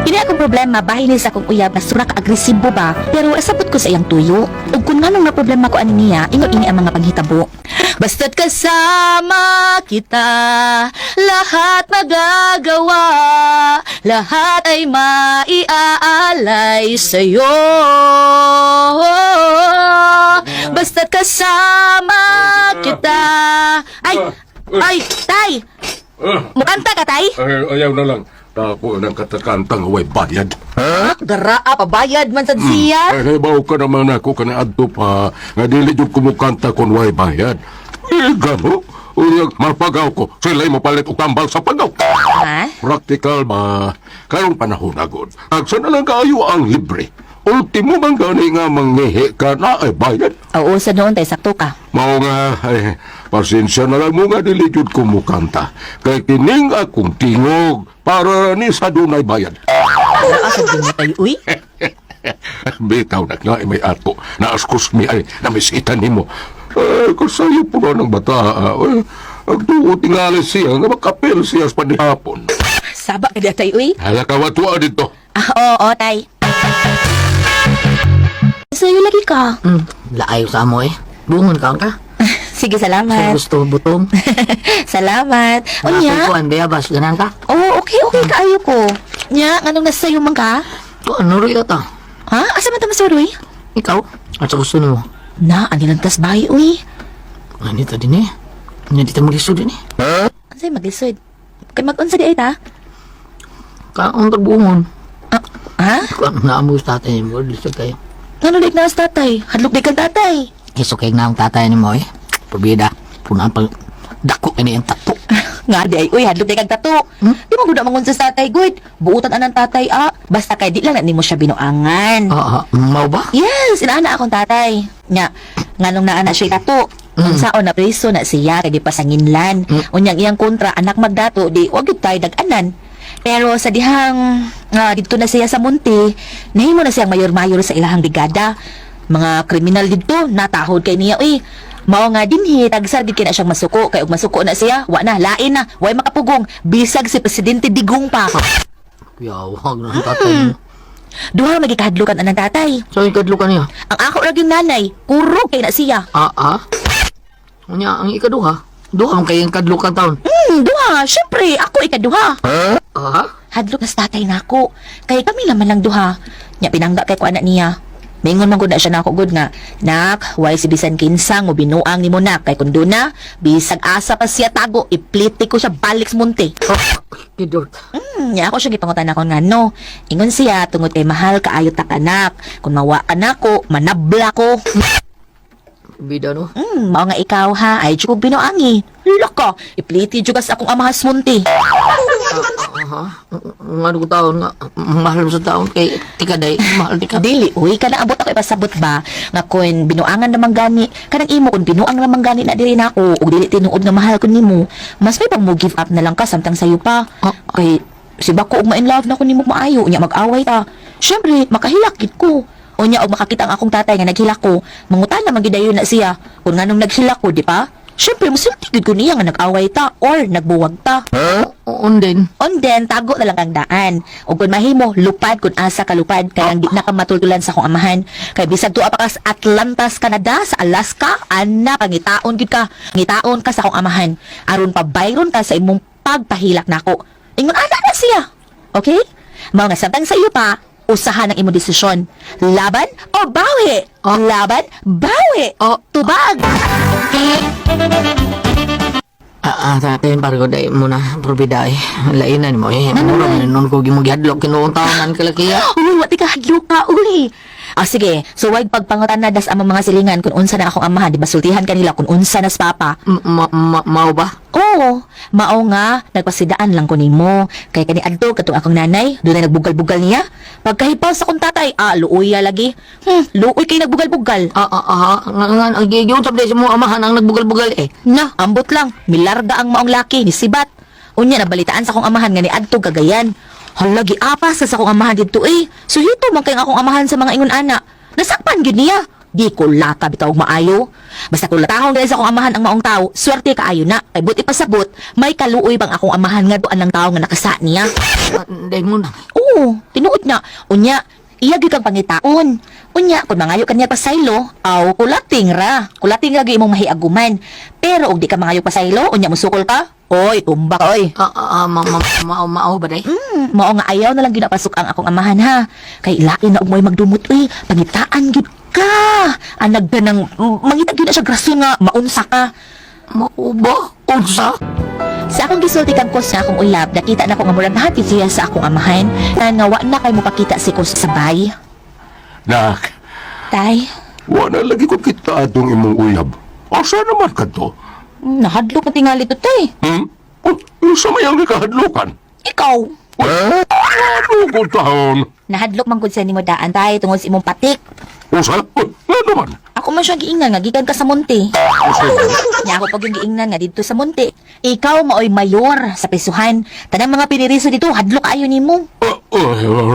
Hindi akong problema, bahin sa akong uyab na surak agresibo ba, pero asabot ko sa iyang tuyo. Ug kung nganong na problema ko ani niya, ingon ini ang mga panghitabo. Basta't kasama kita, lahat magagawa, lahat ay maiaalay sa'yo. Basta't kasama kita. Ay, tay! Mukanta ka, tay? Ayaw na lang. Tapo ng katakantang huway bayad. Garaa, pabayad man sa siya. Ay, bawa ka naman ako ka na adto pa. Nga dili jud kumukanta kung huway bayad. Gano? Uyag, mapagaw ko. Sila'y mapalit o tambal sa pagaw. Ha? Practical ba? Karong panahon agod. Agsa na lang kayo ang libre. Ultimo bang gani nga manghihi ka na ay bayad? Oo, sa noon tay sakto ka. Mao nga, ay, pasensya na lang mo nga dili jud kumukanta. Kay kining akong tingog para ni sa dunay bayad. Asa din tayo, uy? Bitaw na nga may ato na askus mi ay namisitan nimo. Kung sa'yo po na ng bata, agtuot tingali siya nga makapil siya sa panihapon. Sabak ka tay, uy? Halakawatwa dito. Oo, tay. Sa'yo lagi ka. Laay sa mo eh. Bungon ka ka. Sige, salamat. Gusto butong. Salamat. O Ako niya? ko ang bayabas, ganan ka. Oo, okay, kaayo ko. Nya, anong nasa sa'yo man ka? To, ano rin ata? Ha? Asa man tama Roy? Ikaw? At sa gusto mo? Na, anilantas bahay, uy. Ano ito din eh? Ano dito mag-isod din eh? Ano sa'yo mag-lisod? Kay mag-unsa di ay ta? Kaong tagbungon. Ha? Kung naamo sa tatay mo, lisod kayo. Ano dik na sa tatay? Hadlok dik kang tatay. Iso kayo na ang tatay ni mo eh. Pabida. Punaan pag dako ini ang tato. Nga di ay, uy, hadlok dik kang tato. Di mo guda mangun sa tatay, good. Buutan anang tatay, Basta kay di lang na ni mo siya binuangan. Mau ba? Yes, inaana akong tatay. Nga, nganong naana siya tato. Unsaon na preso na siya kay di pasanginlan. Unyang iyang kontra anak magdato di wag gyud tayo dag-anan. Pero sa dihang dito na siya sa munti, nahimo na siyang mayor-mayor sa ilahang brigada. Mga kriminal dito natahod kay niya uy. Mao nga dinhi tagsar gid kina siyang masuko kay ug masuko na siya, wa na lain na, way makapugong bisag si presidente Digong pa. Yawag na ang tatay mo. Duha magikahadlukan anang tatay. So ikadlukan niya? Ang ako ra gyud nanay, kurog kay na siya. Unya, ang ikaduha? Duha ang kayang kadlukan taon. Duha, syempre ako ikaduha. Hadlok na sa tatay nako. Kay kami naman lang duha. Nya pinangga kay ko anak niya. Mingon man gud na siya nako gud nga. Nak, why si bisan kinsa mo binuang nimo nak kay kun na bisag asa pa siya tago ipliti ko siya balik sa munti. Kidot. Nya ako siya gipangutan ako nga no. Ingon siya tungod kay mahal kaayo ta kanak. Kun mawa ka nako, manabla ko. Bida no? Mao nga ikaw ha, ay jud ko binuangi. Loko, ipliti jud ka sa akong amahas munti. Nga ko taon nga, mahal mo sa taon kay tikaday, mahal di ka. Dili, uy, kanang abot ako ipasabot ba nga kun binuangan namang gani, kanang imo kun binuang namang gani na diri nako ug dili tinuod nga mahal kun nimo, mas may pang mo give up na lang ka samtang sayo pa. Kay si bako ug ma-in love na kun nimo maayo, unya mag-away ta. Syempre, makahilakit ko. Unya og makakita ang akong tatay nga naghilak ko, mangutan na magidayon na siya. Kung nganong naghilak ko, di pa? Syempre, musultigid ko niya nga nag-away ta or nagbuwag ta. Onden, tago na lang ang daan. O kung mahimo, lupad kung asa ka lupad, kaya ang di na ka matultulan sa akong amahan. Kaya bisag tuwa pa ka sa Atlantas, Canada, sa Alaska, anak, ngitaon gid ka. Ngitaon ka sa akong amahan. Aron pa bayron ka sa imong pagpahilak nako. Ingon ana na siya. Okay? Mao nga samtang sa iyo pa, usahan ang imong desisyon. Laban o bawi? Laban, bawi. Tubag. Tatin para ko dahil mo na probiday. Lainan mo eh. Mura man nun ko gimugihadlok kinuong taonan kalakiya. Uy, wati ka hadlok ka, uy. Sige, so wag pagpangutan na das amang mga silingan kung unsa na akong amahan, di ba sultihan kanila kung unsa nas papa. Mao ba? Oo, mao nga, nagpasidaan lang ko nimo. Kay kani adto katong akong nanay, doon na nagbugal-bugal niya. Pagkahipaw sa kong tatay, luoy lagi. Luoy kay nagbugal-bugal. Ang gigiyon sa mo amahan ang nagbugal-bugal eh. Na, ambot lang, milarga ang maong laki ni Sibat. Unya nabalitaan sa akong amahan nga ni adto Cagayan. Halagi apas sa akong amahan dito eh. So hito man kay akong amahan sa mga ingon ana. Nasakpan gid niya. Di ko lata bitaw maayo. Basta kung latahon dahil sa akong amahan ang maong tao, swerte kaayo na. Kay buti pasabot, may kaluoy bang akong amahan nga doan ng tao nga nakasa niya. Dahil mo na. Oo, tinuod na. Unya, iya gyud kang pangitaon. Unya, kung mangayo kanya pasaylo, kulating ra. Kulating lagi imong mahiaguman. Pero og di ka mangayo pasaylo, unya musukol ka. Oy, tumbak oy. Mao ba day? Mao nga ayaw na lang ginapasok ang akong amahan ha. Kay ilain na og mo'y magdumot uy, pangitaan gid ka. Anag ka ng mangita gyud na siya grasyon nga maunsa ka. Mao ba? Unsa? Sa akong gisulti kang kos na akong ulab, nakita na ko nga murag nahatid siya sa akong amahan. Nga wa na kay mo pakita si kos sabay. Nak, Tay, wala lagi ko kita atong imong uyab. Asa naman ka to? nahadlok na tingali to tay. Sa mayang nakahadlukan? Ikaw, Ano ko taon? nahadlok man gud sa nimo daan tay tungod sa imong patik. Usa? Nga naman? Ako man siya giingnan nga gikan ka sa monte. Nya ako pag yung giingnan nga dito sa monte. Ikaw maoy mayor sa prisuhan. Tanang mga piniriso dito hadlok ayo nimo.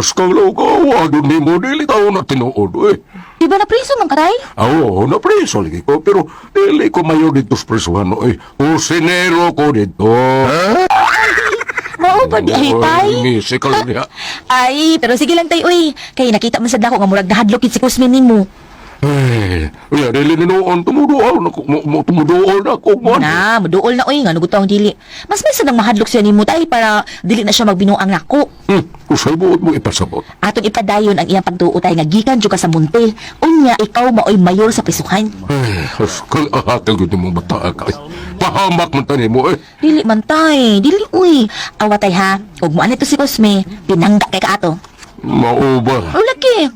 Skalaw ka, wadon ni mo, dili tao na tinuod, eh. Di ba na priso man katay? Oo, napreso lagi ko, pero dili ko mayo dito sa presuhan, eh. Usinero ko dito. Mao ba di ay tay? Misikal niya. Ay, pero sige lang tay uy. Kay nakita man sad ako nga murag nahadlok gid si Kusmin nimo. Uya, dili ninuon, tumuduol ako, man. Na, muduol na uy nga nugot ang dili. Mas may sadang mahadlok siya nimo tay para dili na siya magbinuang nako. Usay buot mo ipasabot. Aton ipadayon ang iyang pagtuo tay nga gikan jud ka sa monte. Unya ikaw maoy mayor sa prisuhan. Kung ahatag yun mong bata ka, pahamak man tani mo, eh. Dili man tay, dili uy. Awatay ha, ug mo anito si Kusme, pinangga kay kaato. Mao ba? O laki.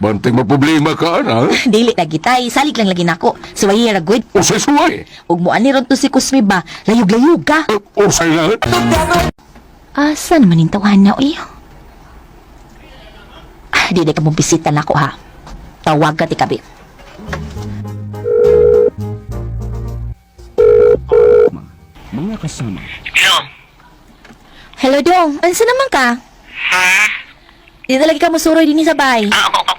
Banteng maproblema ka, ana. Dili lagi tay, salig lang lagi nako. Suway ra good. Usay suway. Ug mo ani ron to si Kusme ba, layog-layog ka. Usay lang. Asa naman yung tawahan na uy? Di ka mong bisita na ako ha. Tawag ka ti kabi. Mga kasama. Hello dong, ansa naman ka? Ha? Di talaga ka musuroy din sa bay. Ako ka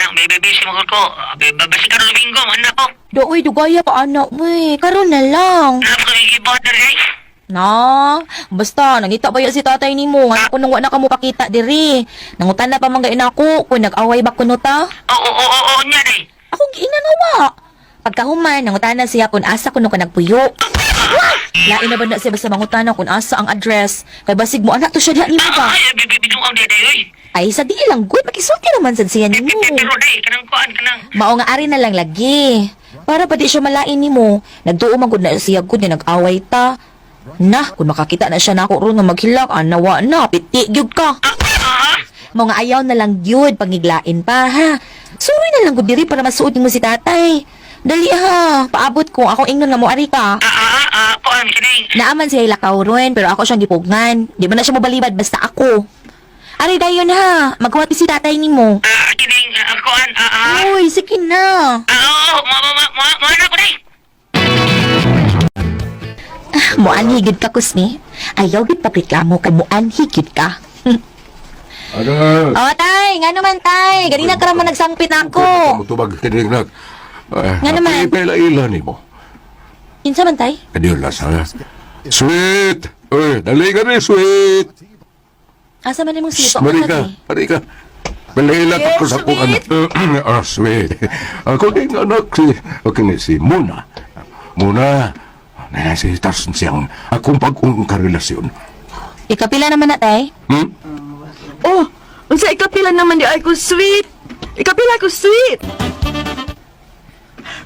nang may bibisi mo ko. Babasi ka rin linggo, anak ko. Dooy, dugaya pa anak mo eh. Karon na lang. Napakagibot na rin. Na, basta, nangita ba yan si tatay ni mo? Nga ko nang wala ka mo pakita diri. Nangutan na pa manggain ako kung nag-away ba kuno ta? Oo, niya rin. Ako giingnan na wa. Pagkahuman, nangutan na siya kung asa kuno ka nagpuyo. Lain na ba na siya basta mangutan na kung asa ang address? Kay basig mo anak to siya diha ni mo ba? Ay, bibidong ang dede, oy. Ay, sa di lang good. Makisulti naman sad siya ni mo. Pero day, kanang kuan, kanang. Mao nga ari na lang lagi. Para pa di siya malain ni mo. Nagtuo man gud na siya gud na nag-away ta. Na, kung makakita na siya nako ron nga maghilak, nawa na, piti gyud ka. Mao nga ayaw na lang gyud pangiglain pa ha. Suri na lang gud diri para masuod mo si tatay. Dali ha, paabot ko akong ingnon nga mo ari ka. Kuan, kining. Naaman siya ilakaw ron, pero ako siyang gipugnan. Di ba na siya mobalibad basta ako. Ari dayon ha, maghuwati si tatay nimo. Kining, kuan, Uy, sige na. Oo, mo na ko day. Muanhigid ka, Kusni. Ayaw gid pagreklamo kay muanhigid ka. Ano? Oh, tay, nga naman, tay. Ganina ka naman nagsangpit ako. Tubag kinig na. Nga naman. Ipela-ila ni mo. Kinsa man, tay? Kadiulas, ha? Sweet! Uy, dali ka rin, sweet! Asa man imong sito? Marika. Pala-ila ko sa kong anak. Sweet. Ako din anak si Muna. Muna, nasisitas siyang akong pag-ung karelasyon. Ikapila naman na, tay. Oh, unsa ikapila naman di ay ko sweet. Ikapila ko sweet.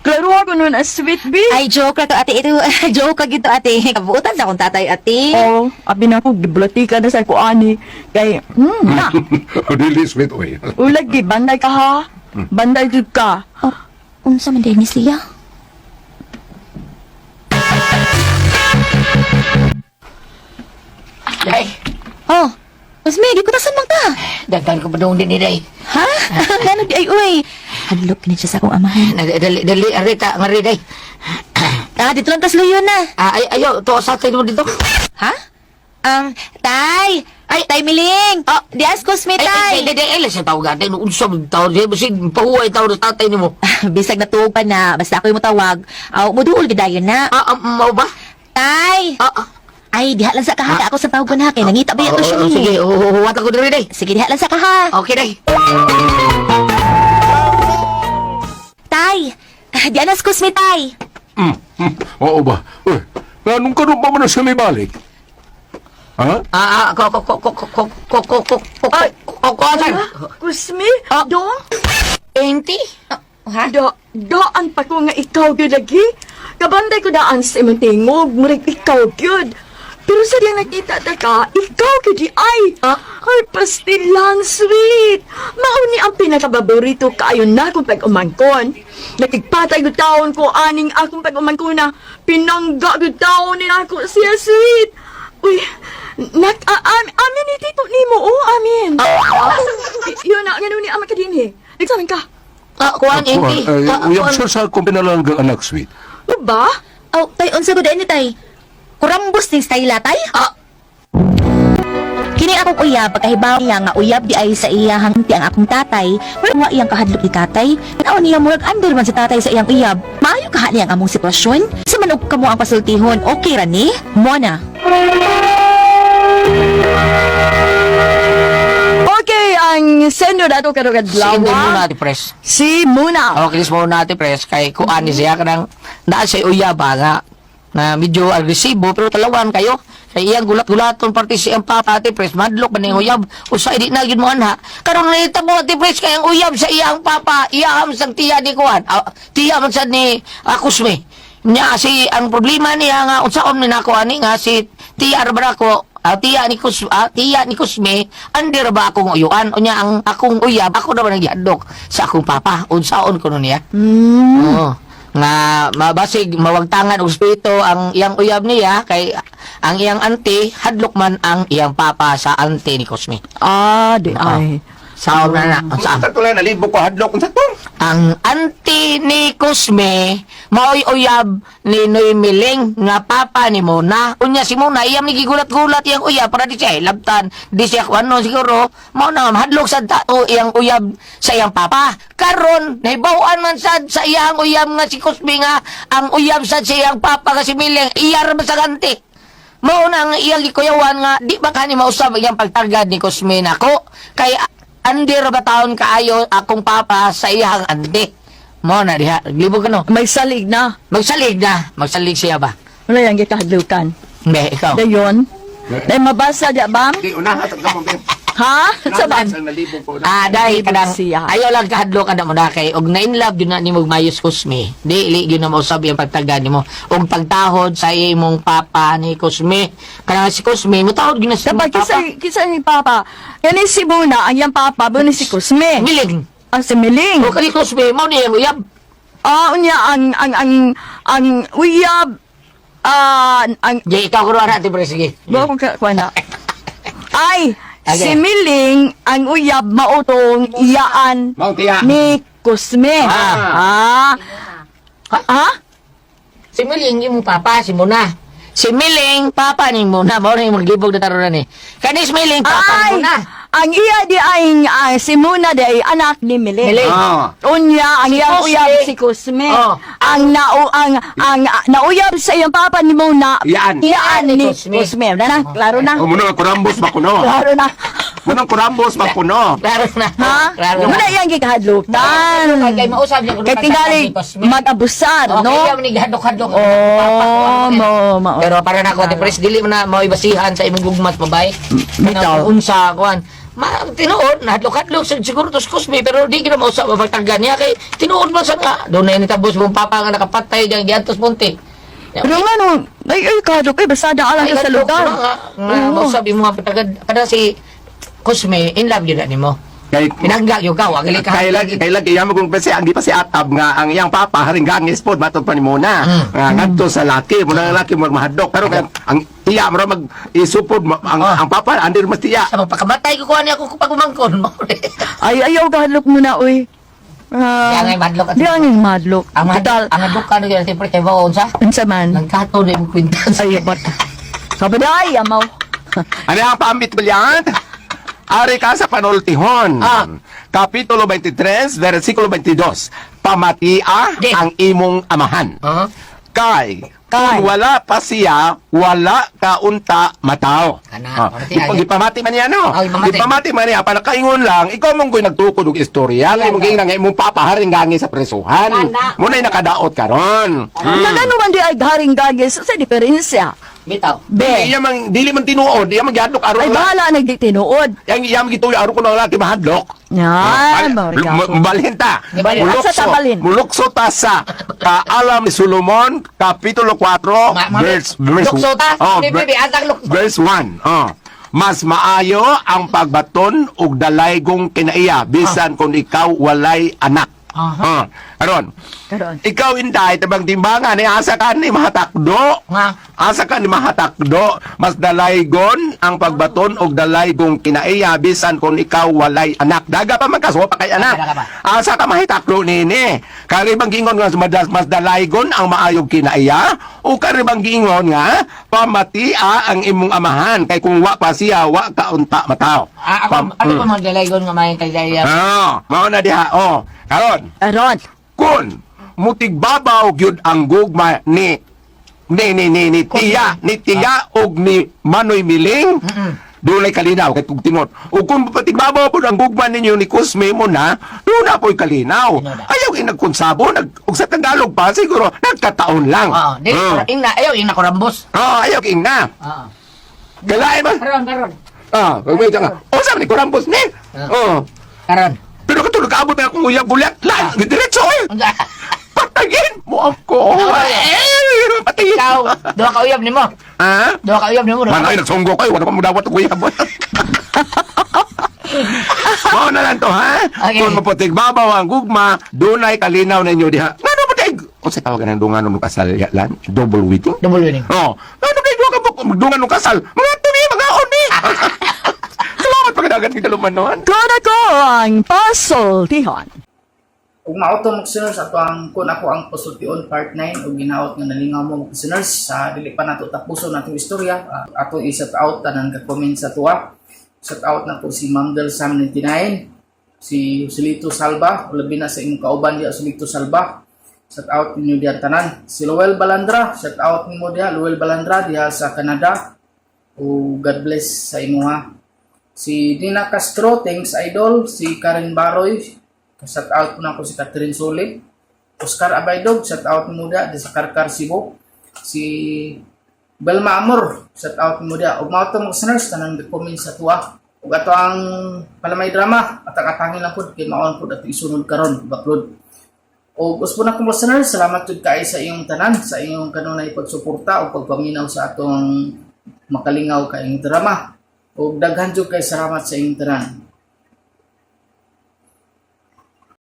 Klaro ako nun as sweet, B. Ay, joke lang to, ate. Ito, joke lang ito, ate. Kabuutan sa akong tatay, ate. Oh, abi na ko, gibulatika na sa ko ani. Kay, na. Dili sweet, oy. Ulag, gi, banday ka ha. Banday jud ka. Oh, unsa man din ni siya? Day, Oh, mas may, di ko tasan mang ka. daghan ko padung din ni Day. Ha? Gano'n di ay, uy. Hadlok kinit siya sa akong amahan. Dali, arita, ngari, Day. Dito lang tas luyo na. Ayo, to sa tayo mo dito. Ha? Tay! Ay, Tay Miling! Oh, di askos me, Tay! Day, sa tawag natin. Unsa mo tawag, Day, basig, pahuway tawag sa tatay ni mo. Bisag na tuog pa na. Basta ako yung matawag. Aw, muduol gidayon na. Mau ba? Tay! Ay, diha lang sa kaha. Ako sa tawag na kay nangita ba yan to siya ni? Sige, huwat ako diri, Day. Sige, diha lang sa kaha. Okay, Day. Tay! Di askos me, Tay! Oo ba? Uy, anong karoon pa man na siya may balik? Ha? Kuwasan. Kusmi, dong. Enti? Ha? Daan pa ko nga ikaw gyud lagi. Kabanday ko daan sa imong tingog, murig ikaw gyud. Pero sa diyang nakita ta ka, ikaw gyud di ay. Ay, pastil lang, sweet. Mauni ang pinakababorito kaayon na akong pag-umangkon. Nakigpatay gyud taon ko aning akong pag-umangkon na pinangga gyud taon ni ako siya, sweet. Uy, amin ni tito ni mo, amin. Yun na, ganun ni ama ka din eh. Nagsamin ka. Kuwan, Enti. Uyab siya sa akong pinalanggang anak, sweet. O ba? Oh, Tay, unsa gud ni, Tay? Kurambos ning style, Tay? Kini akong uyab, pagkahibaw niya nga uyab di ay sa iyahang ang akong tatay, pero wa iyang kahadlok ni tatay. Tanaw niya murag under man sa tatay sa iyang uyab. Maayo kaha niya ang among sitwasyon. Sa manog kamo ang pasultihon, okay ra ni? Mona. Okay, ang sendo na ito karugad-lawa. Sindi muna, Ate Pres. Si Muna. Okay, muna, Ate Pres. Kay kuan ni siya kanang daan siya uyaba nga na medyo agresibo pero talawan kayo. Kay iyang gulat-gulaton parte siyang papa, Ate Pres. Madlok man yung uyab. Usa di na gyud mo anha. Karon nakita mo, Ate Pres, kay ang uyab sa iyang papa, iyam sang tiya ni kuan. Tiya man sad ni Kusme. Nya si ang problema niya nga unsaon ni nako ani nga si tiya ra ba ko tiya ni Kusme under ba akong uyuan unya ang akong uyab ako na ba nagyadok sa akong papa unsaon ko niya. Nga mabasig mawagtangan og spirito ang iyang uyab niya kay ang iyang auntie hadlok man ang iyang papa sa auntie ni Kusme. Di ay. Saon na saan? Sa tulay, nalibo ko hadlok. Sa to? Ang auntie ni Kusme maoy uyab ni Noy Miling nga papa ni Mona. Unya si Mona iyam ni gigulat-gulat iyang uyab para di siya labtan. Di siya kuano siguro mao na hadlok sa iyang uyab sa iyang papa. Karon nahibaw-an man sad sa iyang uyab nga si Kusme nga ang uyab sad sa iyang papa nga si Miling iyar man sa ganti. Mao na ang iyang gikuyawan nga di ba kani mausab iyang pagtagad ni Kusme nako kay andi ra ba taon kaayo akong papa sa iyang andi. Mo na diha, libog no. May salig na. Magsalig siya ba? Wala yung gikahadlukan. Be, ikaw. Dayon. Dahil mabasa diya ba? Di, unahat ka mo, Ben. Ha? Saban? Nalibo ko na. Dahil Libog kanang siya. ayaw lang kahadlokan na mo na kay og na in love yun na ni mo mayos Kusme. Di yun na mausab yung pagtagan nimo. Og pagtahod sa imong papa ni Kusme. Kanang si Kusme mo tawod gyud na sa Dapat imong papa. kisa ni Papa. Yan si Muna, ang iyang Papa, bu ni si Kusme. Miling. Ang si Miling. O kani Kusme mo ni ang uyab. Unya, ang uyab, Di ikaw ko na natin pre sige. Bawa kong kuha na. Ay, Okay. si Miling, ang uyab, mautong iyaan Mau tiya. ni Kusme. Ha? Si Miling yung papa, si Muna. Si Miling, papa ni Muna. Mao na yung maglibog na tarunan eh. Kani si Miling, papa ni Ay, Muna. ang iya di ay, si Muna di ay anak ni Miling. Miling. Unya, ang Si iyang Kusme. uyab si Kusme. Oh. Ang nauyab sa iyang papa ni Muna. Iyaan. Iyaan ni Kusme. Kusme. Na, klaro na. O muna, kurambos ba ko na? Klaro na. Munang kurambos magpuno. Klaro na. Ha? Klaro Muna na. yang gikahadlukan. Kay mausap niya Kay tingali mag-abusar, Okay, no? yaw ni hadlok-hadlok. Oh, mo. Pero para na ako, Pres, dili mo na maibasihan sa imong gugmat, babay. Bitaw. Unsa, kuan. Tinuod, nahadlok-hadlok, siguro tos kusmi, pero di ka na mausap, mapagtagan niya, kay tinuod mo sa nga. Doon na initabos mong papa nga nakapatay dyan, giantos punti. Pero nga no, ay kahadlok kay basada alang ka sa lugar. Mausap yung mga patagad. Kada si Kusmi, in love yun na ni mo. Kay Pinangga yung ka, wag ka. kailag iyang kung pasi ang di pa si Atab nga ang iyang papa haring gangis pod matod pa ni muna. Nga ngadto sa laki, muna laki mo mahadlok pero kay ang iya mo mag isupod ang papa andir mas tiya. Sa pagkamatay ko kuha niya kung pagumangkon mo. Ay ayaw kahadlok muna oy. Kaya ngay madlok at Di ang yung madlok. ang Total, madlok ka na siyempre kay Baon sa unsa man. nagkato na yung kwintas. Ay, bat. Kabaday, amaw. Ano ang paambit brilliant? Ari ka sa panultihon. Kapitulo 23, versikulo 22. Pamatia Di. ang imong amahan. Kay kung wala pa siya, wala ka unta matao. Kana, pamatia, Ipamati man niya, no? Oh, ipamati. Ipamati man niya, panakaingon lang, ikaw mong ko'y nagtukod og istorya, kay mong ginang imong papa haring gangi sa presuhan. Kana. Muna'y nakadaot karon. Nagano man di ay garing gagis sa diferensya. Bitaw. Be. Iya man dili man tinuod, iya man giadlok Ay aron. bahala nagditinuod. Yang iya man gituloy aron ko nang laki mahadlok. Yan, Balhin ta. Balhin. Asa ta balhin? Mulukso ta sa Kaalam ni Solomon, Kapitulo 4, Lukso ta? oh, Bibi, atang lukso. verse 1. Oh. Mas maayo ang pagbaton og dalaygong kinaiya bisan kung ikaw walay anak. Aron. Karon. Ikaw inday tabang timbangan ni asa ka ni mahatakdo. Nga. Asa ka ni mahatakdo, mas dalaygon ang pagbaton og dalaygong kinaiya bisan kung ikaw walay anak. Daga pa magkasuwa pa kay anak. Daga pa. Asa ka mahitakdo nini. Kari bang gingon nga mas dalaygon ang maayog kinaiya o kari bang gingon nga pamatia ang imong amahan kay kung wa pa siya wa ka unta matao. Ako, ano pa magdalaygon nga mayin kay Daya? Mao na diha. Karon. Aron. Kun mutigbabaw gyud ang gugma ni tiya og ni Manoy Miling. Dunay kalinaw kay tugtingot. Ug kun patigbabaw pud ang gugma ninyo ni Kusme mo na, doon na po'y kalinaw. Ayaw nagkonsabo, ug sa Tagalog pa siguro nagkataon lang. Di, ayaw, ing nakurambos. Ayaw na. Galain ba? Karon. Wait nga. Sa ni kurambos ni. Karon. Pero katulog kaabot na akong uyab bulat. Diretso eh. Patagin mo ako. Patagin. Ikaw, duha ka uyab nimo. Duha ka uyab nimo. Manay, nagsunggo kayo. Wala pa mo dawat ang uyab. Mao na lang to, ha? Okay. Kung maputigbabaw ang gugma, dunay kalinaw ninyo diha. Ngano ba tayo? O sa tawagan ng dungan ng kasal, lan? Double wedding? Double winning. Ngano tayo magdungan ng kasal? Mga tumi, mga oni. Salamat pagkadagan kita lumanoan. Kuna ko ang pasultihon. Kung mauto mo listeners, ato ang kun ako ang pasultion part 9 o ginaot nga nalingaw mo listeners sa dili pa nato tapuson nato istorya. Ato i-shout out tanan ka comment sa tuwa. Shout out na po si Ma'am Del Sam 99, si Joselito Salva, labi na sa imong kauban diya Joselito Salva. Shout out ninyo diya tanan. Si Luel Balandra, shout out nimo diya Luel Balandra diya sa Canada. O God bless sa imo ha. Si Dina Castro, thanks idol. Si Karen Baroy, shout out po na ako si Catherine Solid. Oscar Abaydog, shout out mo dia sa Karkar Cebu. Si Belma Amor, shout out mo dia. Ug mao to mga listeners tanang comment sa tuwa. Ug ato ang palamay drama at atangin lang pud kay maon pud ato isunod karon baklod. Ug uspo na kong listeners, salamat jud kay sa iyong tanan, sa iyong kanunay pagsuporta o pagpaminaw sa atong makalingaw kay drama. Ug daghan jud kay salamat sa iyong tanan.